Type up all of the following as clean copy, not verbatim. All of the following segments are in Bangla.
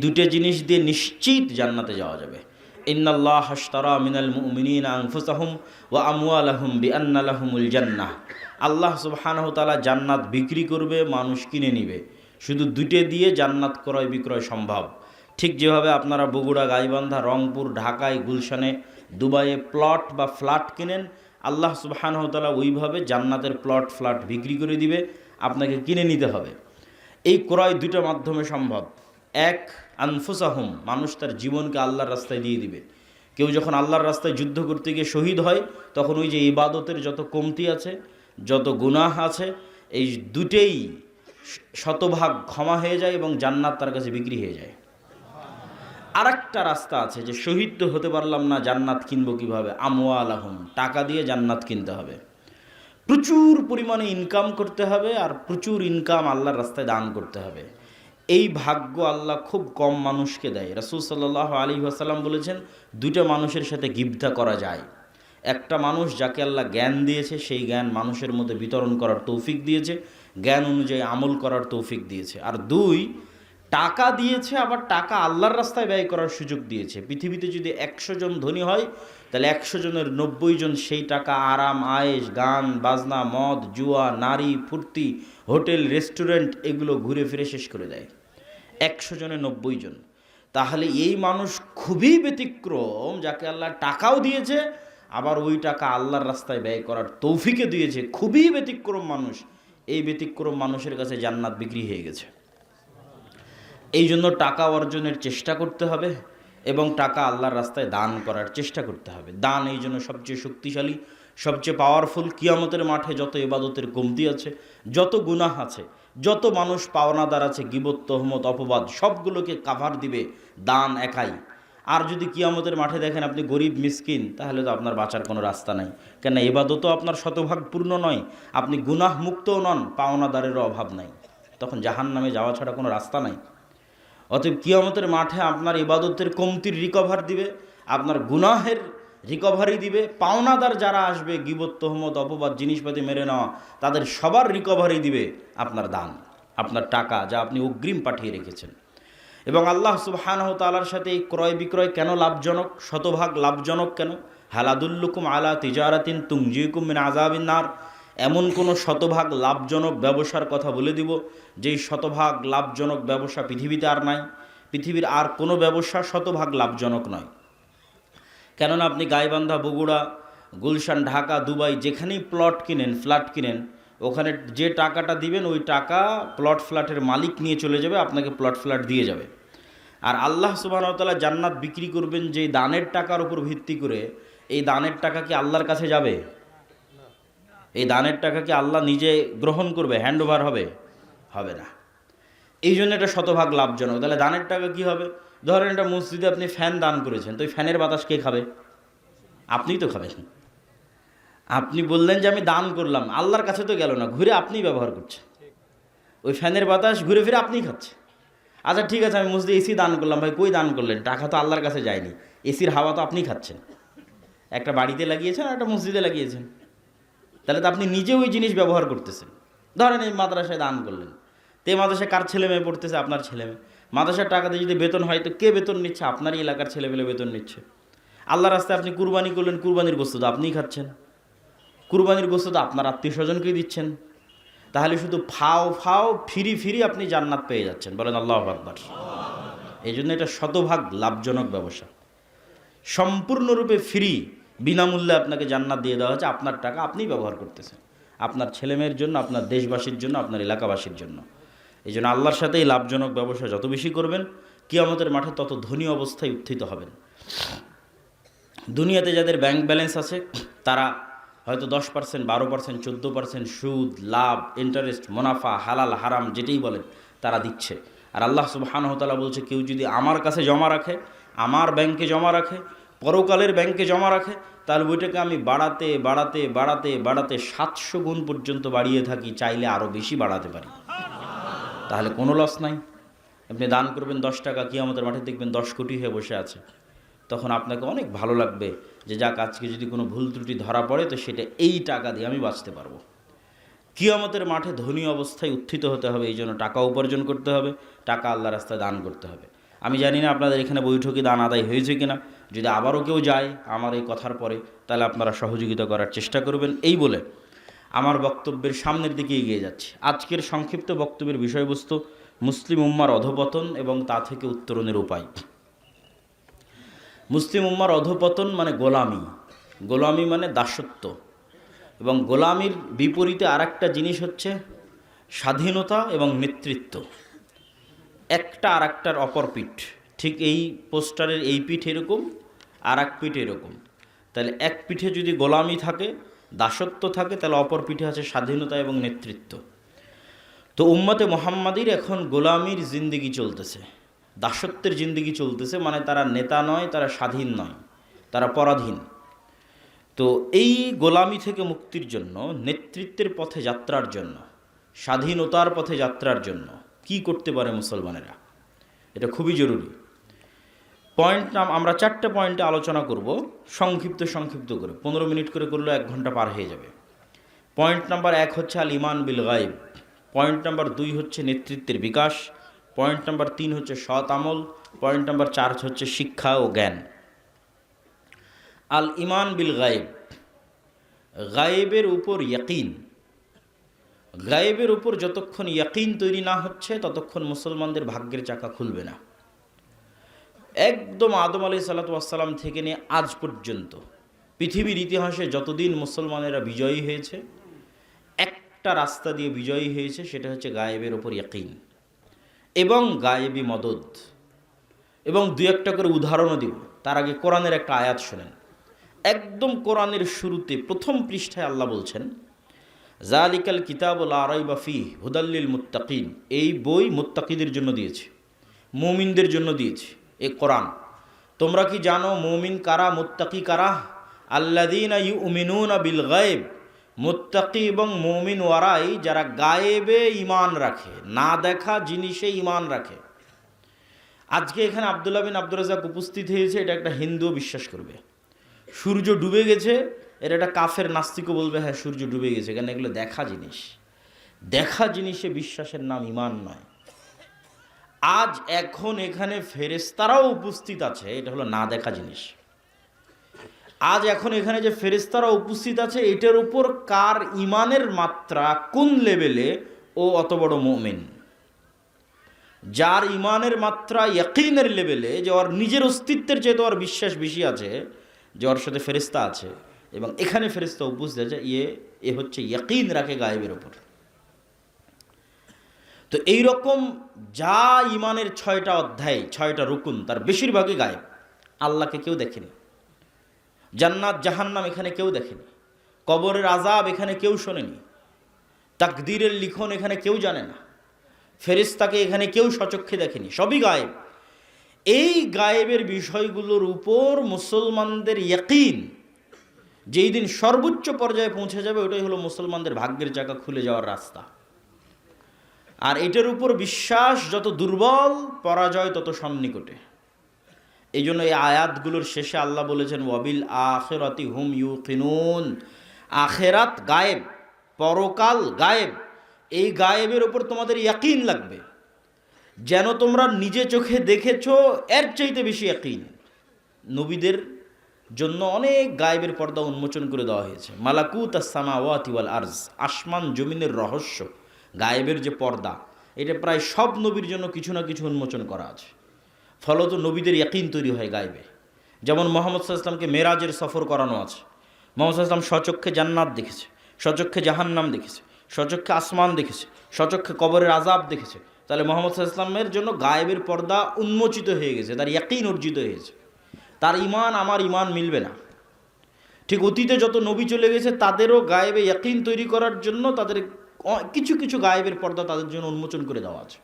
দুটো জিনিস দিয়ে নিশ্চিত জান্নাতে যাওয়া যাবে। ইন্নাল্লাহ আশতারা মিনাল মুমিনিনা আনফুসাহুম ওয়া আমওয়ালাহুম বিআন্না লাহুমুল জান্নাহ। আল্লাহ সুবহানাহু ওয়া তাআলা জান্নাত বিক্রি করবে, মানুষ কিনে নিবে। শুধু দুটো দিয়ে জান্নাত ক্রয় বিক্রয় সম্ভব। ঠিক যেভাবে আপনারা বগুড়া, গাইবান্ধা, রংপুর, ঢাকায়, গুলশানে, দুবাইয়ে প্লট বা ফ্ল্যাট কিনেন, আল্লাহ সুবহানাহু ওয়া তাআলা ওইভাবে জান্নাতের প্লট ফ্ল্যাট বিক্রি করে দিবে, আপনাকে কিনে নিতে হবে। এই ক্রয় দুটো মাধ্যমে সম্ভব। এক, আনফুসাহুম, মানুষ তার জীবনকে আল্লাহর রাস্তায় দিয়ে দিবে। কেউ যখন আল্লাহর রাস্তায় যুদ্ধ করতে গিয়ে শহীদ হয়, তখন ওই যে ইবাদতের যত কমতি আছে, যত গুনাহ আছে, এই দুটেই শতভাগ ক্ষমা হয়ে যায় এবং জান্নাত তার কাছে বিক্রি হয়ে যায়। আর একটা রাস্তা আছে যে শহীদ তো হতে পারলাম না, জান্নাত কিনবো কীভাবে? আমওয়ালাহুম, টাকা দিয়ে জান্নাত কিনতে হবে। প্রচুর পরিমাণে ইনকাম করতে হবে, আর প্রচুর ইনকাম আল্লাহর রাস্তায় দান করতে হবে। এই ভাগ্য আল্লাহ খুব কম মানুষকে দেয়। রাসূল সাল্লাল্লাহু আলাইহি ওয়াসাল্লাম বলেছেন, দুটো মানুষের সাথে গিবতা করা যায়। একটা মানুষ যাকে আল্লাহ জ্ঞান দিয়েছে, সেই জ্ঞান মানুষের মধ্যে বিতরণ করার তৌফিক দিয়েছে, জ্ঞান অনুযায়ী আমল করার তৌফিক দিয়েছে। আর দুই, টাকা দিয়েছে, আবার টাকা আল্লাহর রাস্তায় ব্যয় করার সুযোগ দিয়েছে। পৃথিবীতে যদি 100 জন ধনী হয়, তাহলে 100 জনের 90 জন সেই টাকা আরাম, আয়েশ, গান বাজনা, মদ, জুয়া, নারী, ফুর্তি, হোটেল, রেস্টুরেন্ট, এগুলো ঘুরে ফিরে শেষ করে দেয়। 100 জনে 90 জন। তাহলে এই মানুষ খুবই ব্যতিক্রম, যাকে আল্লাহ টাকাও দিয়েছে, আবার ওই টাকা আল্লাহর রাস্তায় ব্যয় করার তৌফিকে দিয়েছে। খুবই ব্যতিক্রম মানুষ। এই ব্যতিক্রম মানুষের কাছে জান্নাত বিক্রি হয়ে গেছে। এই জন্য টাকা অর্জনের চেষ্টা করতে হবে এবং টাকা আল্লাহর রাস্তায় দান করার চেষ্টা করতে হবে। দান এই জন্য সবচেয়ে শক্তিশালী, সবচেয়ে পাওয়ারফুল। কিয়ামতের মাঠে যত ইবাদতের কমতি আছে, যত গুনাহ আছে, যত মানুষ পাওনাদার আছে, গীবত, তহমত, অপবাদ, সবগুলোকে কাভার দিবে দান একাই। আর যদি কিয়ামতের মাঠে দেখেন আপনি গরিব মিসকিন, তাহলে তো আপনার বাঁচার কোনো রাস্তা নাই। কেন? ইবাদতও আপনার শতভাগ পূর্ণ নয়, আপনি গুনাহ মুক্তও নন, পাওনাদারেরও অভাব নাই। তখন জাহান্নামে যাওয়া ছাড়া কোনো রাস্তা নাই। অতএব কিয়ামতের মাঠে আপনার ইবাদতের কমতির রিকভার দিবে, আপনার গুনাহের রিকভারি দিবে। পাওনাদার যারা আসবে, গীবত, তহমত, অপবাদ, জিনিসপাতি মেরে নেওয়া, তাদের সবার রিকভারি দিবে আপনার দান, আপনার টাকা, যা আপনি অগ্রিম পাঠিয়ে রেখেছেন। এবং আল্লাহ সুবহানাহু ওয়া তাআলার সাথে এই ক্রয় বিক্রয় কেন লাভজনক, শতভাগ লাভজনক কেন? হাল আদুল্লুকুম আলা তিজারাতিন তুনজিকুম মিন আযাবিন নার। এমন কোনো শতভাগ লাভজনক ব্যবসার কথা বলে দিব, যেই শতভাগ লাভজনক ব্যবসা পৃথিবীতে আর নাই। পৃথিবীর আর কোনো ব্যবসা শতভাগ লাভজনক নয়। কেননা আপনি গাইবান্ধা, বগুড়া, গুলশান, ঢাকা, দুবাই, যেখানেই প্লট কিনেন, ফ্ল্যাট কিনেন, ওখানে যে টাকাটা দিবেন, ওই টাকা প্লট ফ্ল্যাটের মালিক নিয়ে চলে যাবে, আপনাকে প্লট ফ্ল্যাট দিয়ে যাবে। আর আল্লাহ সুবহানাহু ওয়া তাআলা জান্নাত বিক্রি করবেন যে দানের টাকার উপর ভিত্তি করে। এই দানের টাকা কি আল্লাহর কাছে যাবে? এই দানের টাকা কি আল্লাহ নিজে গ্রহণ করবে? হ্যান্ড ওভার হবে? হবে না। এই জন্য এটা শতভাগ লাভজনক। তাহলে দানের টাকা কি হবে? ধরেন একটা মসজিদে আপনি ফ্যান দান করেছেন, তো ওই ফ্যানের বাতাস কে খাবে? আপনিই তো খাবেন। আপনি বললেন যে আমি দান করলাম, আল্লাহর কাছে তো গেল না, ঘুরে আপনিই ব্যবহার করছেন। ওই ফ্যানের বাতাস ঘুরে ফিরে আপনিই খাচ্ছেন। আচ্ছা ঠিক আছে, আমি মসজিদে এসি দান করলাম। ভাই কই দান করলেন? টাকা তো আল্লাহর কাছে যায়নি, এসির হাওয়া তো আপনিই খাচ্ছেন। একটা বাড়িতে লাগিয়েছেন আর একটা মসজিদে লাগিয়েছেন, তাহলে তো আপনি নিজে ওই জিনিস ব্যবহার করতেছেন। ধরেন এই মাদ্রাসায় দান করলেন, তো এই মাদ্রাসায় কার ছেলে মেয়ে পড়তেছে? আপনার ছেলে মেয়ে। মাদ্রাসার টাকাতে যদি বেতন হয়, তো কে বেতন নিচ্ছে? আপনারই এলাকার ছেলেমেয়ে বেতন নিচ্ছে। আল্লাহ রাস্তায় আপনি কুরবানি করলেন, কুরবানির গোশত তো আপনিই খাচ্ছেন, কুরবানির গোশত তো আপনার আত্মীয় স্বজনকেই দিচ্ছেন। তাহলে শুধু ফাও ফাও ফিরি ফিরি আপনি জান্নাত পেয়ে যাচ্ছেন। বলেন আল্লাহু আকবার। এই জন্য এটা শতভাগ লাভজনক ব্যবসা। সম্পূর্ণরূপে ফ্রি, বিনামূল্যে আপনাকে জান্নাত দিয়ে দেওয়া হচ্ছে। আপনার টাকা আপনিই ব্যবহার করতেছেন, আপনার ছেলেমেয়ের জন্য, আপনার দেশবাসীর জন্য, আপনার এলাকাবাসীর জন্য। এই জন্য আল্লাহর সাথে এই লাভজনক ব্যবসা যত বেশি করবেন, কিয়ামতের মাঠে তত ধনী অবস্থায় উত্থিত হবেন। দুনিয়াতে যাদের ব্যাংক ব্যালেন্স আছে, তারা হয়তো 10%, 12%, 14% সুদ, লাভ, ইন্টারেস্ট, মুনাফা, হালাল হারাম যেটাই বলেন তারা দিচ্ছে। আর আল্লাহ সুবহানাহু ওয়া তাআলা বলছে, কেউ যদি আমার কাছে জমা রাখে, আমার ব্যাংকে জমা রাখে, পরকালের ব্যাংকে জমা রাখে, তাহলে ওইটাকে আমি বাড়াতে বাড়াতে বাড়াতে বাড়াতে 700 গুণ পর্যন্ত বাড়িয়ে থাকি, চাইলে আরও বেশি বাড়াতে পারি। তাহলে কোনো লস নাই। আপনি দান করবেন 10 টাকা, কিয়ামতের মাঠে দেখবেন 10 কোটি হয়ে বসে আছে। তখন আপনাকে অনেক ভালো লাগবে যে যাক, আজকে যদি কোনো ভুল ত্রুটি ধরা পড়ে, তো সেটা এই টাকা দিয়ে আমি বাঁচতে পারবো। কিয়ামতের মাঠে ধনী অবস্থায় উত্থিত হতে হবে, এই জন্য টাকা উপার্জন করতে হবে, টাকা আল্লাহর রাস্তায় দান করতে হবে। আমি জানি না আপনাদের এখানে বৈঠকে দান আদায় হয়েছে কিনা। যদি আবারও কেউ যায় আমার এই কথার পরে, তাহলে আপনারা সহযোগিতা করার চেষ্টা করবেন। এই বলে আমার বক্তব্যের সামনের দিকে এগিয়ে যাচ্ছে। আজকের সংক্ষিপ্ত বক্তব্যের বিষয়বস্তু মুসলিম উম্মার অধঃপতন এবং তা থেকে উত্তরণের উপায়। মুসলিম উম্মার অধঃপতন মানে গোলামি, গোলামি মানে দাসত্ব, এবং গোলামির বিপরীতে আরেকটা জিনিস হচ্ছে স্বাধীনতা এবং নেতৃত্ব। একটা আর একটার অপর পিঠ, ঠিক এই পোস্টারের এই পিঠ এরকম, আর এক পিঠ এরকম। তাহলে এক পিঠে যদি গোলামি থাকে, দাসত্ব থাকে, তাহলে অপর পিঠে আছে স্বাধীনতা এবং নেতৃত্ব। তো উম্মতে মুহাম্মাদির এখন গোলামির জিন্দিগি চলতেছে, দাসত্বের জিন্দিগি চলতেছে। মানে তারা নেতা নয়, তারা স্বাধীন নয়, তারা পরাধীন। তো এই গোলামি থেকে মুক্তির জন্য, নেতৃত্বের পথে যাত্রার জন্য, স্বাধীনতার পথে যাত্রার জন্য কি করতে পারে মুসলমানেরা, এটা খুবই জরুরি। আমরা 4টে পয়েন্টে আলোচনা করব, সংক্ষিপ্ত করে। 15 মিনিট করে করলে 1 ঘন্টা পার হয়ে যাবে। পয়েন্ট নাম্বার 1 হচ্ছে আল ইমান বিল গায়ব। পয়েন্ট নাম্বার 2 হচ্ছে নেতৃত্বের বিকাশ। পয়েন্ট নাম্বার 3 হচ্ছে সৎ আমল। পয়েন্ট নাম্বার 4 হচ্ছে শিক্ষা ও জ্ঞান। আল ইমান বিল গায়েব, গায়েবের উপর ইয়াকিন। গায়েবের উপর যতক্ষণ ইয়াকিন তৈরি না হচ্ছে, ততক্ষণ মুসলমানদের ভাগ্যের চাকা খুলবে না। একদম আদম আলাইহিস সালাতু ওয়াস সালাম থেকে নিয়ে আজ পর্যন্ত পৃথিবীর ইতিহাসে যতদিন মুসলমানেরা বিজয়ী হয়েছে, একটা রাস্তা দিয়ে বিজয়ী হয়েছে, সেটা হচ্ছে গায়েবের ওপর ইয়াকিন এবং গায়েবী মদদ। এবং 2-1টা করে উদাহরণও দিব। তার আগে কোরআনের একটা আয়াত শোনেন। একদম কোরআনের শুরুতে প্রথম পৃষ্ঠায় আল্লাহ বলছেন, জালিকাল কিতাবুল লা রাইবা ফীহি হুদাল লিল মুত্তাকিন। এই বই মুত্তাকিদের জন্য দিয়েছি, মুমিনদের জন্য দিয়েছি এই কোরআন। তোমরা কি জানো মুমিন কারা, মুত্তাকি কারা? আল্লাযীনা ইউমিনুনা বিল গায়ব। মুত্তাকি এবং মুমিন ওয়ারাই যারা গায়েবে ঈমান রাখে, না দেখা জিনিসে ঈমান রাখে। আজকে এখানে আব্দুল্লাহ বিন আব্দুর রাজ্জাক উপস্থিত হয়েছে, এটা একটা হিন্দুও বিশ্বাস করবে। সূর্য ডুবে গেছে, এটা একটা কাফের নাস্তিকও বলবে হ্যাঁ সূর্য ডুবে গেছে, কারণ এগুলো দেখা জিনিস। দেখা জিনিসে বিশ্বাসের নাম ঈমান নয়। আজ এখন এখানে ফেরেশতারাও উপস্থিত আছে, এটা হলো না দেখা জিনিস। আজ এখন এখানে যে ফেরেশতারা উপস্থিত আছে, এটার উপর কার ঈমানের মাত্রা কোন লেভেলে, ও অত বড় মুমিন। যার ঈমানের মাত্রা ইয়াকিনের লেভেলে, যে ওর নিজের অস্তিত্বের চেয়ে তো ওর বিশ্বাস বেশি আছে যে ওর সাথে ফেরেশতা আছে, এবং এখানে ফেরেশতা উপস্থিত আছে, এ হচ্ছে ইয়াকিন রাখে গায়েবের ওপর। তো এইরকম যা ঈমানের 6টা অধ্যায়, 6টা রুকুন, তার বেশিরভাগই গায়েব। আল্লাহকে কেউ দেখেনি, জান্নাত জাহান্নাম এখানে কেউ দেখেনি, কবরের আযাব এখানে কেউ শোনেনি, তাকদীরের লিখন এখানে কেউ জানে না, ফেরেশতাকে এখানে কেউ সচক্ষে দেখেনি, সবই গায়েব। এই গায়েবের বিষয়গুলোর উপর মুসলমানদের ইয়াকিন যেই দিন সর্বোচ্চ পর্যায়ে পৌঁছে যাবে, ওটাই হলো মুসলমানদের ভাগ্যের চাকা খুলে যাওয়ার রাস্তা। আর এটার উপর বিশ্বাস যত দুর্বল, পরাজয় তত সন্নিকটে। এই জন্য এই আয়াতগুলোর শেষে আল্লাহ বলেছেন, ওয়াবিল আখিরাতি হুম ইউকিনুন। আখেরাত গায়েব, পরকাল গায়েব। এই গায়েবের উপর তোমাদের ইয়াকিন লাগবে, যেন তোমরা নিজে চোখে দেখেছো এর চাইতে বেশি ইয়াকিন। নবীদের জন্য অনেক গায়েবের পর্দা উন্মোচন করে দেওয়া হয়েছে। মালাকুত আস-সামাওয়াতি ওয়াল আরজ, আসমান জমিনের রহস্য, গায়েবের যে পর্দা, এটা প্রায় সব নবীর জন্য কিছু না কিছু উন্মোচন করা আছে। ফলত নবীদের ইয়াকিন তৈরি হয় গায়েবে। যেমন মুহাম্মদ সাল্লাল্লাহু আলাইহি ওয়াসাল্লামকে মেরাজের সফর করানো আছে। মুহাম্মদ সাল্লাল্লাহু আলাইহি ওয়াসাল্লাম স্বচক্ষে জান্নাত দেখেছে, স্বচক্ষে জাহান্নাম দেখেছে, স্বচক্ষে আসমান দেখেছে, স্বচক্ষে কবরের আযাব দেখেছে। তাহলে মুহাম্মদ সাল্লাল্লাহু আলাইহি ওয়াসাল্লামের জন্য গায়েবের পর্দা উন্মোচিত হয়ে গেছে, তার ইয়াকিন অর্জিত হয়েছে। তার ঈমান আমার ঈমান মিলবে না। ঠিক অতীতে যত নবী চলে গেছে, তাদেরও গায়েবে ইয়াকিন তৈরি করার জন্য তাদের কিছু কিছু গায়েবের পর্দা তাদের জন্য উন্মোচন করে দেওয়া আছে।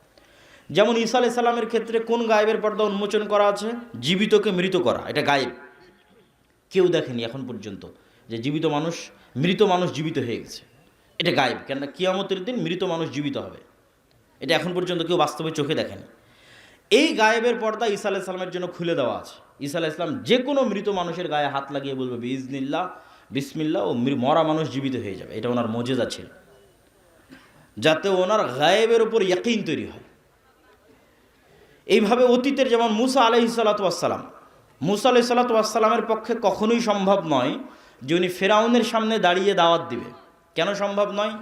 যেমন ঈসা আলাইহিস সালামের ক্ষেত্রে কোন গায়েবের পর্দা উন্মোচন করা আছে? জীবিতকে মৃত করা, এটা গায়েব। কেউ দেখেনি এখন পর্যন্ত যে মৃত মানুষ জীবিত হয়ে গেছে, এটা গায়েব। কেননা কিয়ামতের দিন মৃত মানুষ জীবিত হবে, এটা এখন পর্যন্ত কেউ বাস্তবে চোখে দেখেনি। এই গায়েবের পর্দা ঈসা আলাইহিস সালামের জন্য খুলে দেওয়া আছে। ঈসা আলাইহিস সালাম যে কোনো মৃত মানুষের গায়ে হাত লাগিয়ে বলবে বিইজনিল্লাহ, বিসমিল্লাহ, ও মরা মানুষ জীবিত হয়ে যাবে। এটা ওনার মুজিজা ছিল, যাতে ওনার গায়েবের উপর ইয়াকিন তৈরি হয়। এইভাবে অতীতের যেমন মুসা আলাইহিসসালাম, মুসা আলাইহিসসালামের পক্ষে কখনোই সম্ভব নয় যে উনি ফেরাউনের সামনে দাঁড়িয়ে দাওয়াত দিবে। কেন সম্ভব নয়?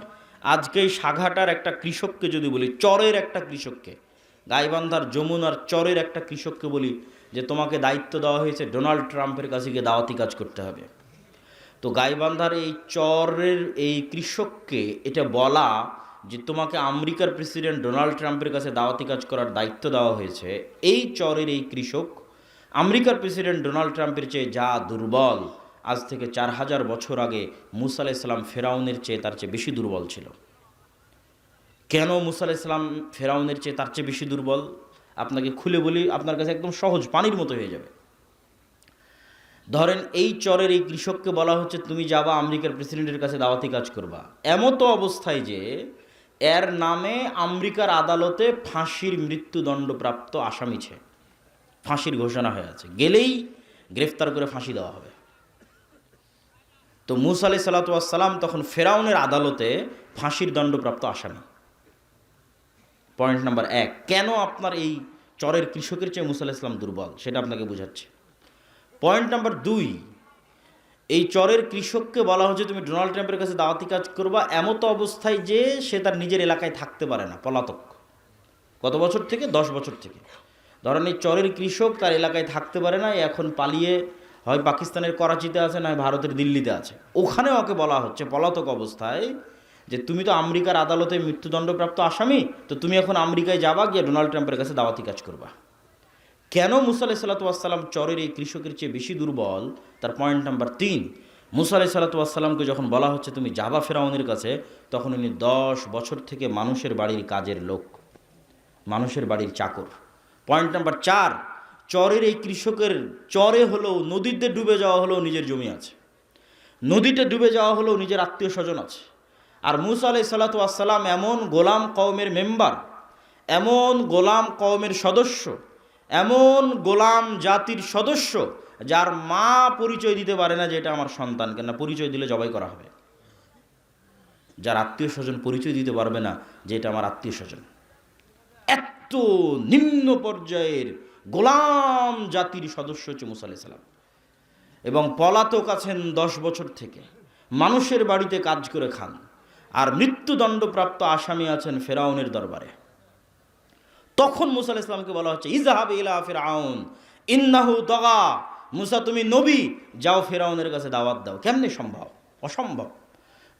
আজকে এই সাঘাটার একটা কৃষককে যদি বলি, চরের একটা কৃষককে, গাইবান্ধার যমুনার চরের একটা কৃষককে বলি যে তোমাকে দায়িত্ব দেওয়া হয়েছে ডোনাল্ড ট্রাম্পের কাছে গিয়ে দাওয়াতি কাজ করতে হবে, তো গাইবান্ধার এই চরের এই কৃষককে এটা বলা যে তোমাকে আমেরিকার প্রেসিডেন্ট ডোনাল্ড ট্রাম্পের কাছে দাওয়াতি কাজ করার দায়িত্ব দেওয়া হয়েছে, এই চরের এই কৃষক আমেরিকার প্রেসিডেন্ট ডোনাল্ড ট্রাম্পের চেয়ে যা দুর্বল, আজ থেকে 4000 বছর আগে মুসা আলাইহিস সালাম ফেরাউনের চেয়ে তার চেয়ে বেশি দুর্বল ছিল। কেন মুসা আলাইহিস সালাম ফেরাউনের চেয়ে তার চেয়ে বেশি দুর্বল? আপনাকে খুলে বলি, আপনার কাছে একদম সহজ, পানির মতো হয়ে যাবে। ধরেন এই চরের এই কৃষককে বলা হচ্ছে তুমি যাবা আমেরিকার প্রেসিডেন্টের কাছে দাওয়াতি কাজ করবা, এমতো অবস্থায় যে এর নামে আমেরিকার আদালতে ফাঁসির মৃত্যুদণ্ডপ্রাপ্ত আসামি ছে, ফাঁসির ঘোষণা হয়ে আছে, গেলেই গ্রেফতার করে ফাঁসি দেওয়া হবে। তো মুসা আলাইহিস সালাম তখন ফেরাউনের আদালতে ফাঁসির দণ্ডপ্রাপ্ত আসামি। পয়েন্ট নাম্বার 1, কেন আপনার এই চরের কৃষকের চেয়ে মুসা আলাইহিস সালাম দুর্বল সেটা আপনাকে বোঝাচ্ছে। পয়েন্ট নাম্বার 2, এই চরের কৃষককে বলা হচ্ছে তুমি ডোনাল্ড ট্রাম্পের কাছে দাওয়াতি কাজ করবা, এমতো অবস্থায় যে সে তার নিজের এলাকায় থাকতে পারে না, পলাতক। কত বছর থেকে? 10 বছর থেকে। ধরেন এই চরের কৃষক তার এলাকায় থাকতে পারে না, এখন পালিয়ে হয় পাকিস্তানের করাচিতে আছে, না ভারতের দিল্লিতে আছে, ওখানে ওকে বলা হচ্ছে পলাতক অবস্থায় যে তুমি তো আমেরিকার আদালতে মৃত্যুদণ্ডপ্রাপ্ত আসামি, তো তুমি এখন আমেরিকায় যাবা, গিয়ে ডোনাল্ড ট্রাম্পের কাছে দাওয়াতি কাজ করবা। কেন মুসা আলাইহিস সালাম চরের এই কৃষকের চেয়ে বেশি দুর্বল? তার পয়েন্ট নাম্বার 3, মুসা আলাইহিস সালামকে যখন বলা হচ্ছে তুমি যাবা ফেরাউনের কাছে, তখন উনি 10 বছর থেকে মানুষের বাড়ির কাজের লোক, মানুষের বাড়ির চাকর। পয়েন্ট নাম্বার 4, চরের এই কৃষকের চরে হলেও, নদীতে ডুবে যাওয়া হলেও নিজের জমি আছে, নদীতে ডুবে যাওয়া হলেও নিজের আত্মীয় স্বজন আছে। আর মুসা আলাইহিস সালাম এমন গোলাম কওমের মেম্বার, এমন গোলাম কওমের সদস্য, এমন গোলাম জাতির সদস্য যার মা পরিচয় দিতে পারে না যে এটা আমার সন্তান, কেন পরিচয় দিলে জবাই করা হবে। যার আত্মীয় স্বজন পরিচয় দিতে পারবে না যে এটা আমার আত্মীয় স্বজন। এত নিম্ন পর্যায়ের গোলাম জাতির সদস্য হচ্ছে মুসা আলাইহিস সালাম, এবং পলাতক আছেন 10 বছর থেকে, মানুষের বাড়িতে কাজ করে খান, আর মৃত্যুদণ্ডপ্রাপ্ত আসামি আছেন ফেরাউনের দরবারে। তখন মুসা আলাইহিস সালামকে বলা হচ্ছে ইযহাব ইলা ফিরআউন ইন্নাহু তাগা, মুসা তুমি নবী, যাও ফেরাউনের কাছে দাওয়াত দাও। কেমনে সম্ভব? অসম্ভব।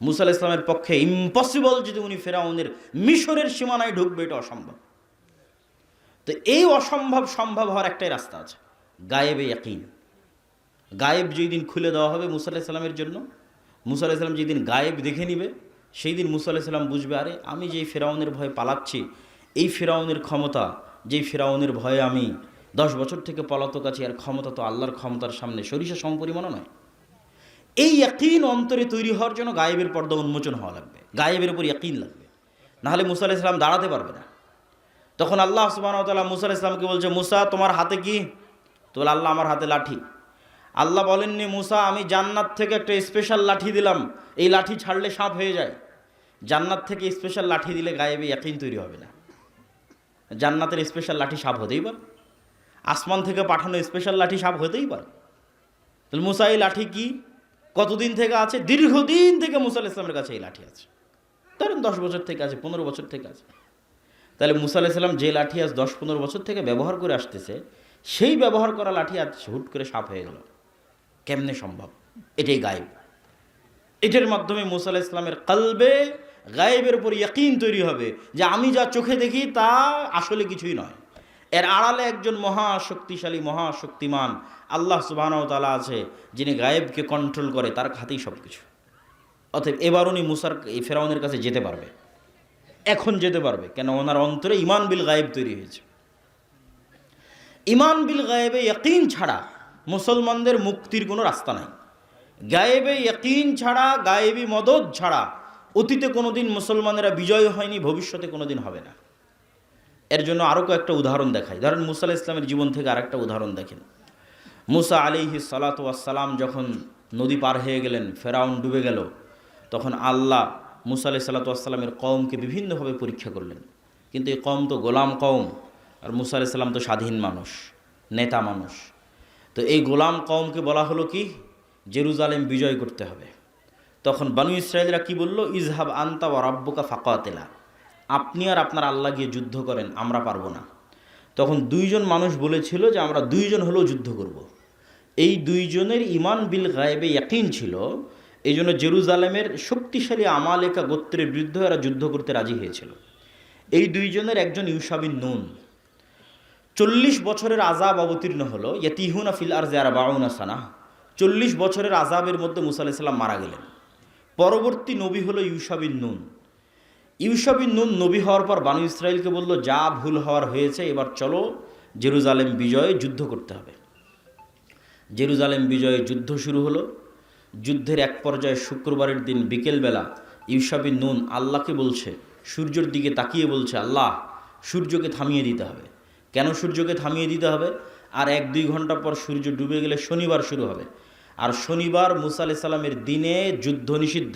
মুসা আলাইহিস সালামের পক্ষে ইম্পসিবল যদি উনি ফেরাউনের মিশরের সীমানায় ঢুকবে, এটা অসম্ভব। তো এই অসম্ভব সম্ভব হওয়ার একটাই রাস্তা আছে, গায়েবে ইয়াকিন। গায়েব যেই দিন খুলে দেওয়া হবে মুসা আলাইহিস সালামের জন্য, মুসা আলাইহিস সালাম যেই দিন গায়েব দেখে নিবে, সেই দিন মুসা আলাইহিস সালাম বুঝবে আরে আমি যেই ফেরাউনের ভয়ে পালাচ্ছি, এই ফেরাউনের ক্ষমতা, যেই ফেরাউনের ভয়ে আমি 10 বছর থেকে পলাতক আছি, আর ক্ষমতা তো আল্লাহর ক্ষমতার সামনে সরিষা সমপরিমাণও নয়। এই ইয়াকিন অন্তরে তৈরি হওয়ার জন্য গায়েবের পর্দা উন্মোচন হওয়া লাগবে, গায়েবের উপর ইয়াকিন লাগবে, নাহলে মুসা আলাইহিস সালাম দাঁড়াতে পারবে না। তখন আল্লাহ সুবহানাহু ওয়া তাআলা মুসা আলাইহিস সালামকে বলছে মুসা তোমার হাতে কি? তো বলে আল্লাহ আমার হাতে লাঠি। আল্লাহ বলেননি মুসা আমি জান্নাত থেকে একটা স্পেশাল লাঠি দিলাম, এই লাঠি ছাড়লে সাপ হয়ে যায়। জান্নাত থেকে স্পেশাল লাঠি দিলে গায়েবে ইয়াকিন তৈরি হবে না। জান্নাতের স্পেশাল লাঠি সাপ হতেই পারে, আসমান থেকে পাঠানো স্পেশাল লাঠি সাপ হতেই পারে। তাহলে মুসা এই লাঠি কি কতদিন থেকে আছে? দীর্ঘদিন থেকে মুসা আলাইহিস সালামের কাছে এই লাঠি আছে। ধরেন 10 বছর থেকে আছে, 15 বছর থেকে আছে। তাহলে মুসা আলাইহিস সালাম যে লাঠি আজ 10-15 বছর থেকে ব্যবহার করে আসতেছে, সেই ব্যবহার করা লাঠি আজ হুট করে সাপ হয়ে গেল, কেমনে সম্ভব? এটাই গায়েব। এটার মাধ্যমে মুসা আলাইহিস সালামের কলবে গায়েবের উপর ইয়াকিন তৈরি হবে যে আমি যা চোখে দেখি তা আসলে কিছুই নয়, এর আড়ালে একজন মহাশক্তিশালী মহাশক্তিমান আল্লাহ সুবহানাহু ওয়া তাআলা আছে, যিনি গায়েবকে কন্ট্রোল করে, তার হাতেই সব কিছু। অতএব এবার উনি মুসার এই ফেরাউনের কাছে যেতে পারবে, এখন যেতে পারবে, কেন ওনার অন্তরে ইমান বিল গায়েব তৈরি হয়েছে। ইমান বিল গায়েবে ইয়াকিন ছাড়া মুসলমানদের মুক্তির কোনো রাস্তা নাই। গায়েবে ইয়াকিন ছাড়া, গায়েবী মদদ ছাড়া অতীতে কোনোদিন মুসলমানেরা বিজয় হয়নি, ভবিষ্যতে কোনোদিন হবে না। এর জন্য আরও কয়েকটা উদাহরণ দেখাই। ধরেন মুসা আলাইহিস সালামের জীবন থেকে আরেকটা উদাহরণ দেখেন। মুসা আলাইহিস সালাতু ওয়াস সালাম যখন নদী পার হয়ে গেলেন, ফেরাউন ডুবে গেল, তখন আল্লাহ মুসা আলাইহিস সালাতু ওয়াস সালামের কওমকে বিভিন্নভাবে পরীক্ষা করলেন। কিন্তু এই কওম তো গোলাম কওম, আর মুসা আলাইহিস সালাম তো স্বাধীন মানুষ, নেতা মানুষ। তো এই গোলাম কওমকে বলা হলো কি, জেরুজালেম বিজয় করতে হবে। তখন বানু ইসরায়েলরা কি বলল, ইজহাব আনতা ওয়া রাব্বুকা ফাকাতিলা, আপনি আর আপনার আল্লাহ গিয়ে যুদ্ধ করেন, আমরা পারবো না। তখন দুইজন মানুষ বলেছিল যে আমরা দুইজন হলেও যুদ্ধ করব। এই দুইজনের ইমান বিল গায়েবে ইয়াকিন ছিল, এই জন্য জেরুজালেমের শক্তিশালী আমালেকা গোত্রের বিরুদ্ধে এরা যুদ্ধ করতে রাজি হয়েছিল। এই দুইজনের একজন ইউশা বিন নুন। 40 বছরের আযাব অবতীর্ণ হলো, ইয়াতিহুনা ফিল আরজি আরবাউনা সানা। 40 বছরের আযাবের মধ্যে মুসা আলাইহিস সালাম মারা গেলেন। পরবর্তী নবী হলো ইউশা বিন নুন। ইউশা বিন নুন নবী হওয়ার পর বানু ইসরাইলকে বলল, যা ভুল হওয়ার হয়েছে, এবার চলো জেরুজালেম বিজয়ে যুদ্ধ করতে হবে। জেরুজালেম বিজয়ে যুদ্ধ শুরু হলো। যুদ্ধের এক পর্যায়ে শুক্রবারের দিন বিকেলবেলা ইউশা বিন নুন আল্লাহকে বলছে, সূর্যের দিকে তাকিয়ে বলছে, আল্লাহ সূর্যকে থামিয়ে দিতে হবে। কেন সূর্যকে থামিয়ে দিতে হবে? আর 1-2 ঘন্টা পর সূর্য ডুবে গেলে শনিবার শুরু হবে, আর শনিবার মুসা আলাইহিস সালামের দিনে যুদ্ধ নিষিদ্ধ।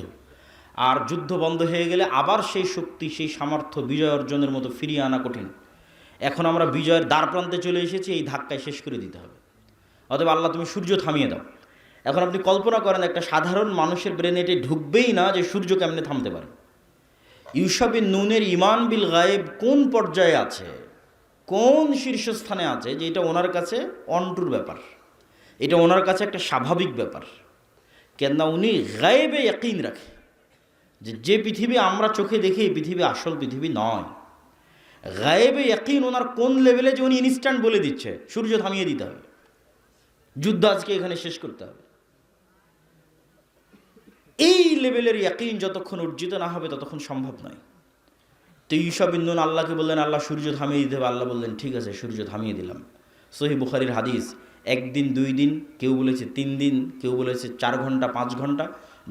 আর যুদ্ধ বন্ধ হয়ে গেলে আবার সেই শক্তি, সেই সামর্থ্য বিজয় অর্জনের মতো ফিরিয়ে আনা কঠিন। এখন আমরা বিজয়ের দ্বার প্রান্তে চলে এসেছি, এই ধাক্কায় শেষ করে দিতে হবে। অতএব আল্লাহ তুমি সূর্য থামিয়ে দাও। এখন আপনি কল্পনা করেন, একটা সাধারণ মানুষের ব্রেনে এটি ঢুকবেই না যে সূর্য কেমনে থামতে পারে। ইউশা বিন নুনের ইমান বিল গায়েব কোন পর্যায়ে আছে, কোন শীর্ষস্থানে আছে, যে এটা ওনার কাছে অন্টুর ব্যাপার, এটা ওনার কাছে একটা স্বাভাবিক ব্যাপার। কেননা উনি গায়েবে ইয়াকিন রাখে যে পৃথিবী আমরা চোখে দেখি এই পৃথিবী আসল পৃথিবী নয়। গায়েবে ইয়াকিন ওনার কোন লেভেলে, যে উনি ইনস্ট্যান্ট বলে দিচ্ছে সূর্য থামিয়ে দিতে হবে, যুদ্ধ আজকে এখানে শেষ করতে হবে। এই লেভেলের ইয়াকিন যতক্ষণ অর্জিত না হবে ততক্ষণ সম্ভব নয়। তো ইউশা বিন নুন আল্লাহকে বললেন, আল্লাহ সূর্য থামিয়ে দিতে হবে। আল্লাহ বললেন, ঠিক আছে, সূর্য থামিয়ে দিলাম। সহিহ বুখারীর হাদিস, 1 দিন 2 দিন, কেউ বলেছে 3 দিন, কেউ বলেছে 4 ঘন্টা 5 ঘন্টা,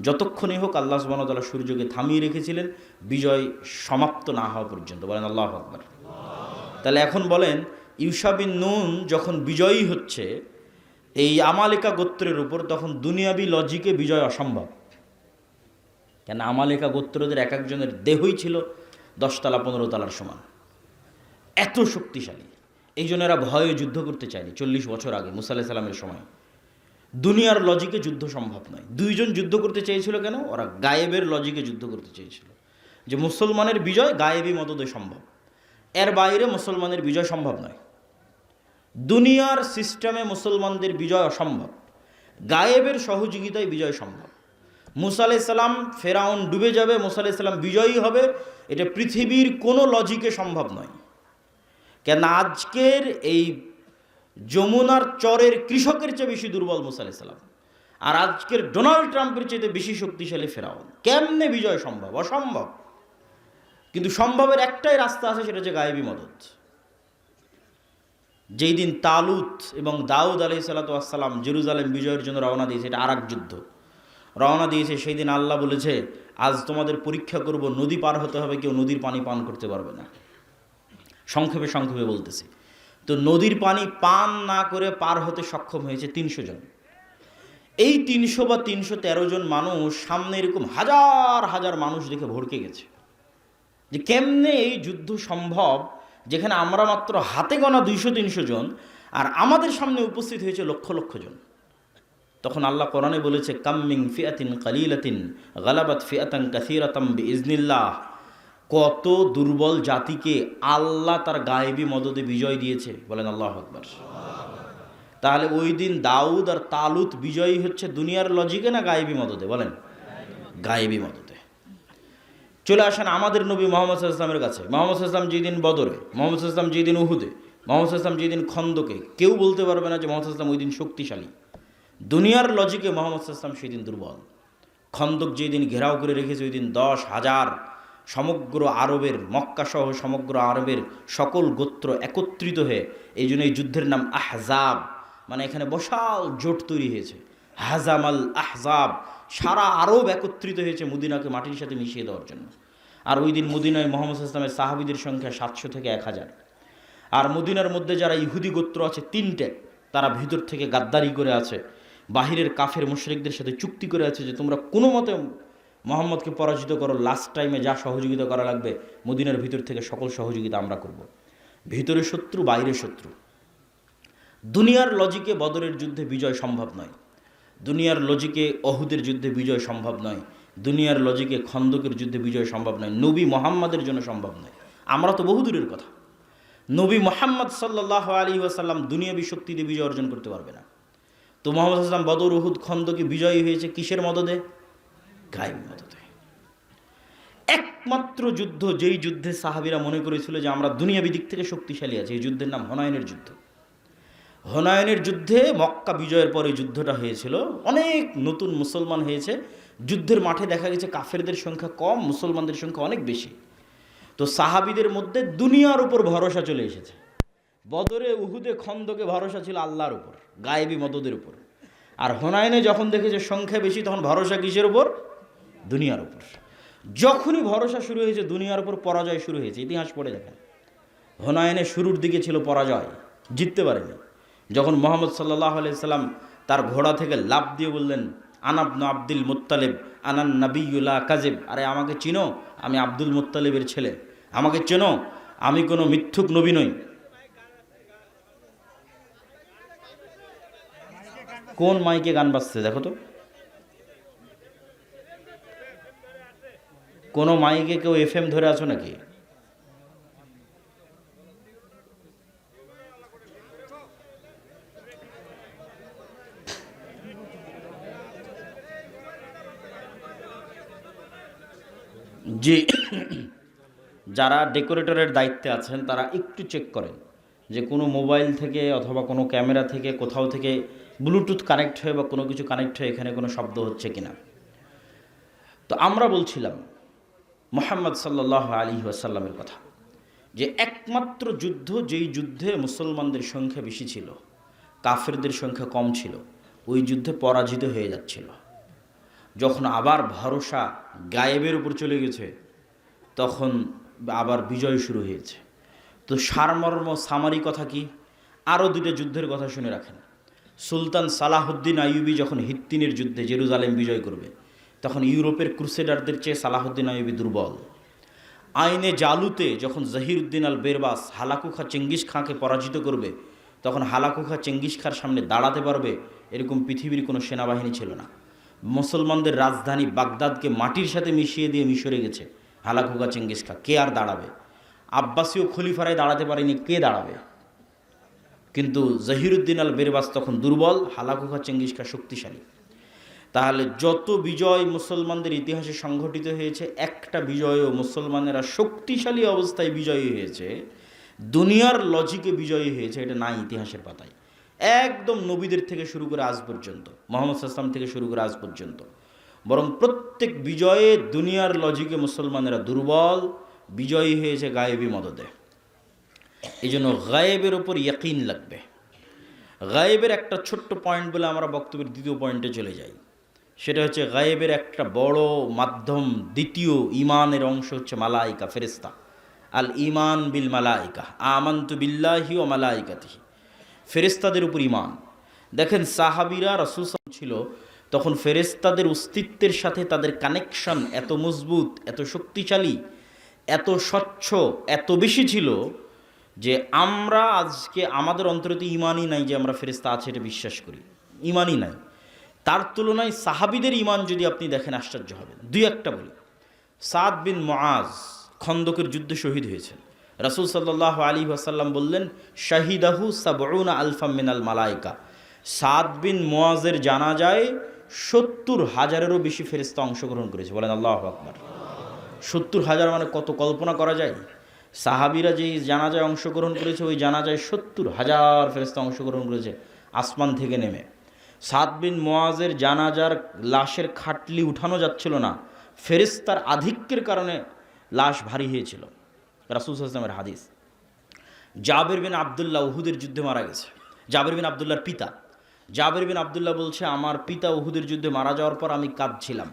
যতক্ষণই হোক আল্লাহ সুবহানাহু ওয়া তাআলা সূর্যকে থামিয়ে রেখেছিলেন বিজয় সমাপ্ত না হওয়া পর্যন্ত। বলেন আল্লাহু আকবার। তাহলে এখন বলেন, ইউশা বিন নুন যখন বিজয়ী হচ্ছে এই আমালেকা গোত্রের উপর, তখন দুনিয়াবি লজিকে বিজয় অসম্ভব। কেন আমালেকা গোত্রদের এক একজনের দেহই ছিল 10 তলা 15 তলার সমান, এত শক্তিশালী। এই জন্য এরা ভয়ে যুদ্ধ করতে চায়নি 40 বছর আগে মুসা আলাইহিস সালামের সময়। দুনিয়ার লজিকে যুদ্ধ সম্ভব নয়। দুইজন যুদ্ধ করতে চেয়েছিল কেন? ওরা গায়েবের লজিকে যুদ্ধ করতে চেয়েছিল, যে মুসলমানের বিজয় গায়েবী মদদে সম্ভব, এর বাইরে মুসলমানের বিজয় সম্ভব নয়। দুনিয়ার সিস্টেমে মুসলমানদের বিজয় অসম্ভব, গায়েবের সহযোগিতায় বিজয় সম্ভব। মুসা আলাইহিস সালাম, ফেরাউন ডুবে যাবে, মুসা আলাইহিস সালাম বিজয়ী হবে, এটা পৃথিবীর কোনো লজিকে সম্ভব নয়। কেন আজকের এই যমুনার চরের কৃষকের চেয়ে বেশি দুর্বল মুসা আলাইহিস সালাম, আর আজকের ডোনাল্ড ট্রাম্পের চেয়ে বেশি শক্তিশালী ফেরাউন। কেমনে বিজয় সম্ভব? অসম্ভব। কিন্তু সম্ভবের একটাই রাস্তা আছে, সেটা হচ্ছে গায়েবী মদত। যেই দিন তালুত এবং দাউদ আলাইহিস সালাম জেরুজালেম বিজয়ের জন্য রওনা দিয়েছে, এটা আরেক যুদ্ধ রওনা দিয়েছে, সেই দিন আল্লাহ বলেছে, আজ তোমাদের পরীক্ষা করব, নদী পার হতে হবে, কেউ নদীর পানি পান করতে পারবে না। সংক্ষেপে সংক্ষেপে বলতেছি, তো নদীর পানি পান না করে পার হতে সক্ষম হয়েছে 300 জন। এই 300 বা 313 জন মানুষ সামনে এরকম হাজার হাজার মানুষ দেখে ভড়কে গেছে, যে কেমনে এই যুদ্ধ সম্ভব, যেখানে আমরা মাত্র হাতে গোনা 200-300 জন, আর আমাদের সামনে উপস্থিত হয়েছে লক্ষ লক্ষ জন। তখন আল্লাহ কোরআনে বলেছে, কাম্মিং ফিআতিন কালিলাতিন গালাবাত ফিআতান কাসীরাতাম বিইজনিল্লাহ। কত দুর্বল জাতিকে আল্লাহ তার গায়েবী মদদে বিজয় দিয়েছে। বলেন আল্লাহু আকবার। তাহলে ওই দিন দাউদ আর তালুত বিজয়ী হচ্ছে দুনিয়ার লজিকে না গায়েবী মদদে? বলেন গায়েবী মদদে। চলে আসেন আমাদের নবী মুহাম্মদ সাল্লাল্লাহু আলাইহি ওয়াসাল্লামের কাছে। মুহাম্মদ সাল্লাল্লাহু আলাইহি ওয়াসাল্লাম যেদিন বদরে, মুহাম্মদ সাল্লাল্লাহু আলাইহি ওয়াসাল্লাম যেদিন উহুদে, মুহাম্মদ সাল্লাল্লাহু আলাইহি ওয়াসাল্লাম যেদিন খন্দকে, কেউ বলতে পারবে না যে মুহাম্মদ সাল্লাল্লাহু আলাইহি ওয়াসাল্লাম ওই দিন শক্তিশালী। দুনিয়ার লজিকে মুহাম্মদ সাল্লাল্লাহু আলাইহি ওয়াসাল্লাম সেদিন দুর্বল। খন্দক যেদিন ঘেরাও করে রেখেছে, ওই দিন 10,000 সমগ্র আরবের, মক্কা সহ সমগ্র আরবের সকল গোত্র একত্রিত হয়ে, এই জন্য এই যুদ্ধের নাম আহজাব, মানে এখানে বিশাল জোট তৈরি হয়েছে। হাজামাল আহজাব, সারা আরব একত্রিত হয়েছে মদিনাকে মাটির সাথে মিশিয়ে দেওয়ার জন্য। আর ওই দিন মদিনায় মুহাম্মদ সাল্লাল্লাহু আলাইহি ওয়াসাল্লামের সাহাবীদের সংখ্যা 700 থেকে 1000। আর মদিনার মধ্যে যারা ইহুদি গোত্র আছে 3টে, তারা ভিতর থেকে গাদ্দারি করে আছে, বাহিরের কাফের মুশরিকদের সাথে চুক্তি করে আছে যে তোমরা কোনো মতে মুহাম্মদকে পরাজিত করো, লাস্ট টাইমে যা সহযোগিতা করা লাগবে মদিনার ভিতর থেকে সকল সহযোগিতা আমরা করব। ভিতরে শত্রু, বাইরে শত্রু। দুনিয়ার লজিকে বদরের যুদ্ধে বিজয় সম্ভব নয়, দুনিয়ার লজিকে অহুদের যুদ্ধে বিজয় সম্ভব নয়, দুনিয়ার লজিকে খন্দকের যুদ্ধে বিজয় সম্ভব নয়, নবী মোহাম্মদের জন্য সম্ভব নয়। আমরা তো বহুদূরের কথা। নবী মোহাম্মদ সাল্লাল্লাহু আলাইহি ওয়াসাল্লাম দুনিয়াবী শক্তি দিয়ে বিজয় অর্জন করতে পারবে না। তো মোহাম্মদ সাল্লাম বদর, উহুদ, খন্দকে বিজয়ী হয়েছে কিসের মদদে? গায়েবী মদদে। একমাত্র যুদ্ধ, যেই যুদ্ধে সাহাবীরা মনে করেছিল যে আমরা দুনিয়াবী দিক থেকে শক্তিশালী আছি, এই যুদ্ধের নাম হুনাইনের যুদ্ধ। হুনাইনের যুদ্ধে, মক্কা বিজয়ের পরে যুদ্ধটা হয়েছিল, অনেক নতুন মুসলমান হয়েছে। যুদ্ধের মাঠে দেখা গেছে কাফেরদের সংখ্যা কম, মুসলমানদের সংখ্যা অনেক বেশি। তো সাহাবীদের মধ্যে দুনিয়ার উপর ভরসা চলে এসেছে। বদরে, উহুদে, খন্দকে ভরসা ছিল আল্লাহর উপর, গায়েবী মদদের উপর। আর হুনাইনে যখন দেখেছে সংখ্যা বেশি, তখন ভরসা কিসের উপর? দুনিয়ার উপর। যখনই ভরসা শুরু হয়েছে দুনিয়ার উপর, পরাজয় শুরু হয়েছে। ইতিহাস পড়ে দেখেন, হুনাইনে শুরুর দিকে ছিল পরাজয়, জিততে পারেনি। যখন মুহাম্মদ সাল্লাল্লাহু আলাইহি সাল্লাম তার ঘোড়া থেকে লাফ দিয়ে বললেন, আনা ইবনু আব্দুল মুত্তালিব আনান নাবিয়্যু লা কাযিব, আরে আমাকে চিনো, আমি আব্দুল মুত্তালিবের ছেলে, আমাকে চেনো, আমি কোনো মিথ্যুক নবী নই। কোন মাইকে গান বাজছে দেখো তো? কোন মাইকে কেউ এফএম ধরে আছো নাকি? জি, যারা ডেকোরেটরের দায়িত্বে আছেন তারা একটু চেক করেন যে কোনো মোবাইল থেকে অথবা কোনো ক্যামেরা থেকে, কোথাও থেকে ব্লুটুথ কানেক্ট হয়ে বা কোনো কিছু কানেক্ট হয়ে এখানে কোনো শব্দ হচ্ছে কিনা। তো আমরা বলছিলাম মুহাম্মদ সাল্লাল্লাহু আলাইহি ওয়াসাল্লামের কথা, যে একমাত্র যুদ্ধ, যেই যুদ্ধে মুসলমানদের সংখ্যা বেশি ছিল, কাফেরদের সংখ্যা কম ছিল, ওই যুদ্ধে পরাজিত হয়ে যাচ্ছিল। যখন আবার ভরসা গায়েবের উপর চলে গেছে, তখন আবার বিজয় শুরু হয়েছে। তো সারমর্ম, সামারি কথা কি? আরও দুটো যুদ্ধের কথা শুনে রাখেন। সুলতান সালাহুদ্দিন আইয়ুবী যখন হিত্তিনের যুদ্ধে জেরুজালেম বিজয় করবে, তখন ইউরোপের ক্রুসেডারদের চেয়ে সালাহুদ্দিন আইয়ুবী দুর্বল। আইনে জালুতে যখন জহিরুদ্দিন আল বেরবাস হালাকু খা চেঙ্গিস খাঁকে পরাজিত করবে, তখন হালাকু খা চেঙ্গিস খাঁর সামনে দাঁড়াতে পারবে এরকম পৃথিবীর কোনো সেনাবাহিনী ছিল না। মুসলমানদের রাজধানী বাগদাদকে মাটির সাথে মিশিয়ে দিয়ে মিশরে গেছে হালাকু খা চেঙ্গিস খাঁ। কে আর দাঁড়াবে? আব্বাসীয় খলিফারাই দাঁড়াতে পারেনি, কে দাঁড়াবে? কিন্তু জহিরুদ্দিন আল বেরবাস তখন দুর্বল, হালাকু খা চেঙ্গিস খাঁ শক্তিশালী। তাহলে যত বিজয় মুসলমানদের ইতিহাসে সংঘটিত হয়েছে, একটা বিজয়ও মুসলমানেরা শক্তিশালী অবস্থায় বিজয়ী হয়েছে, দুনিয়ার লজিকে বিজয়ী হয়েছে, এটা নাই ইতিহাসের পাতায়। একদম নবীদের থেকে শুরু করে আজ পর্যন্ত, মুহাম্মদ সাল্লাল্লাহু আলাইহি ওয়াসাল্লাম থেকে শুরু করে আজ পর্যন্ত, বরং প্রত্যেক বিজয়ে দুনিয়ার লজিকে মুসলমানেরা দুর্বল, বিজয়ী হয়েছে গায়েবী মদদে। এই জন্য গায়েবের ওপর ইয়াকিন লাগবে। গায়েবের একটা ছোট্ট পয়েন্ট বলে আমরা বক্তব্যের দ্বিতীয় পয়েন্টে চলে যাই। সেটা হচ্ছে গায়েবের একটা বড় মাধ্যম, দ্বিতীয় ইমানের অংশ হচ্ছে মালাইকা, ফেরেশতা। আল ইমান বিল মালাইকা, আমানতু বিল্লাহি ওয়া মালাইকাতিহি। ফেরেশতাদের উপর ইমান। দেখেন সাহাবীরা, রাসূল ছিল তখন ফেরেশতাদের অস্তিত্বের সাথে তাদের কানেকশন এত মজবুত, এত শক্তিশালী, এত স্বচ্ছ, এত বেশি ছিল যে আমরা আজকে আমাদের অন্তরে তো ইমানই নাই যে আমরা ফেরেশতা আছে এটা বিশ্বাস করি, ইমানই নাই। তার তুলনায় সাহাবীদের ইমান যদি আপনি দেখেন আশ্চর্য হবেন। দুই একটা বলি। সাদ বিন মুআজ খন্দকের যুদ্ধে শহীদ হয়েছেন। রাসূল সাল্লাল্লাহু আলাইহি ওয়াসাল্লাম বললেন, শাহিদাহু সাবউনা আলফাম মিনাল মালাইকা। সাদ বিন মুআজের জানাজায় ৭০,০০০-এরও বেশি ফেরেশতা অংশগ্রহণ করেছে। বলেন আল্লাহু আকবার। ৭০,০০০ মানে কত, কল্পনা করা যায়? সাহাবীরা যেই জানাজায় অংশগ্রহণ করেছে, ওই জানাজায় ৭০,০০০ ফেরেশতা অংশগ্রহণ করেছে আসমান থেকে নেমে। সাদ বিন মুআজের জানাজার লাশের খাটলি উঠানো যাচ্ছিল না, ফেরেশতার আধিক্যের কারণে লাশ ভারী হয়েছিল। রাসূল সাল্লাল্লাহু আলাইহি ওয়াসাল্লামের হাদিস। জাবের বিন আব্দুল্লাহ উহুদের যুদ্ধে মারা গেছে। জাবের বিন আব্দুল্লাহর পিতা। জাবের বিন আব্দুল্লাহ বলছে, আমার পিতা উহুদের যুদ্ধে মারা যাওয়ার পর আমি কাঁদছিলাম।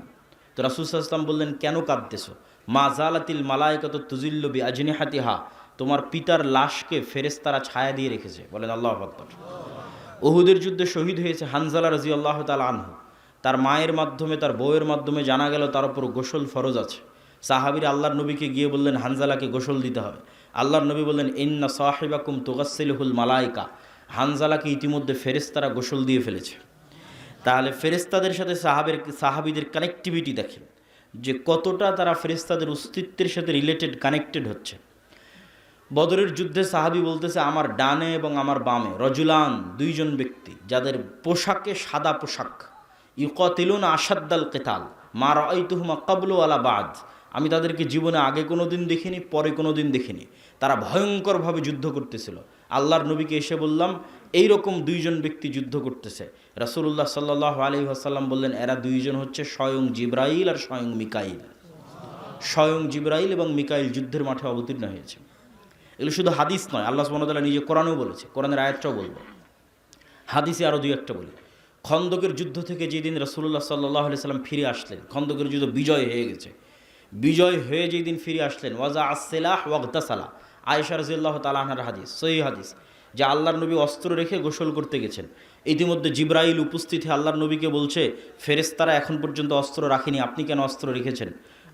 তো রাসূল সাল্লাল্লাহু আলাইহি ওয়াসাল্লাম বললেন, কেন কাঁদতেছো? মা জালাতিল মালাইকাতু তুজিল্লু বিআজনিহাতিহা। তোমার পিতার লাশকে ফেরেশতারা ছায়া দিয়ে রেখেছে। বলেন আল্লাহু আকবার। উহুদের যুদ্ধে শহীদ হয়েছে হানজালা রাদিয়াল্লাহু তাআলা আনহু। তার মায়ের মাধ্যমে, তার বউয়ের মাধ্যমে জানা গেল তার উপর গোসল ফরজ আছে। সাহাবীরা আল্লাহর নবীকে গিয়ে বললেন, হানজালাকে গোসল দিতে হবে। আল্লাহর নবী বললেন, ইন্না সাহিবাকুম তুগাসসিলুহুল মালাইকা, হানজালাকে ইতিমধ্যে ফেরেশতারা গোসল দিয়ে ফেলেছে। তাহলে ফেরেশতাদের সাথে সাহাবীদের কানেক্টিভিটি দেখেন যে কতটা তারা ফেরেশতাদের অস্তিত্বের সাথে রিলেটেড, কানেক্টেড হচ্ছে। বদরের যুদ্ধে সাহাবী বলতেছে, আমার ডানে এবং আমার বামে রজুলান, দুইজন ব্যক্তি যাদের পোশাকে সাদা পোশাক, ইউকাতিলুনা আশাদ্দাল কিতাল মা রাআইতুহুমা ক্বাবলু ওয়ালা বাদ, আমি তাদেরকে জীবনে আগে কোনো দিন দেখিনি, পরে কোনো দিন দেখিনি, তারা ভয়ঙ্করভাবে যুদ্ধ করতেছিল। আল্লাহর নবীকে এসে বললাম, এইরকম দুইজন ব্যক্তি যুদ্ধ করতেছে। রাসূলুল্লাহ সাল্লাল্লাহু আলাইহি ওয়াসাল্লাম বললেন, এরা দুইজন হচ্ছে স্বয়ং জিবরাইল আর স্বয়ং মিকাইল। স্বয়ং জিবরাইল এবং মিকাইল যুদ্ধের মাঠে অবতীর্ণ হয়েছে। এগুলো শুধু হাদিস নয়, আল্লাহ সুবহানাহু ওয়া তাআলা নিজে কোরআনেও বলেছে, কোরআনের আয়াতটাও বলবো, হাদিসে আরও দুই একটা বলি। খন্দকের যুদ্ধ থেকে যেদিন রাসূলুল্লাহ সাল্লাল্লাহু আলাইহি সাল্লাম ফিরে আসলেন, খন্দকের যুদ্ধ বিজয় হয়ে গেছে, বিজয় হয়ে যেদিন ফিরে আসলেন, ওয়াজা আসসিলাহ ওয়াগতাসালা, আয়েশা রাদিয়াল্লাহু তাআলা আনহার হাদিস, সহিহ হাদিস, যে আল্লাহর নবী অস্ত্র রেখে গোসল করতে গেছেন। ইতিমধ্যে জিবরাইল উপস্থিত হয়ে আল্লাহর নবীকে বলছে, ফেরেশতারা এখন পর্যন্ত অস্ত্র রাখেনি, আপনি কেন অস্ত্র রেখেছেন?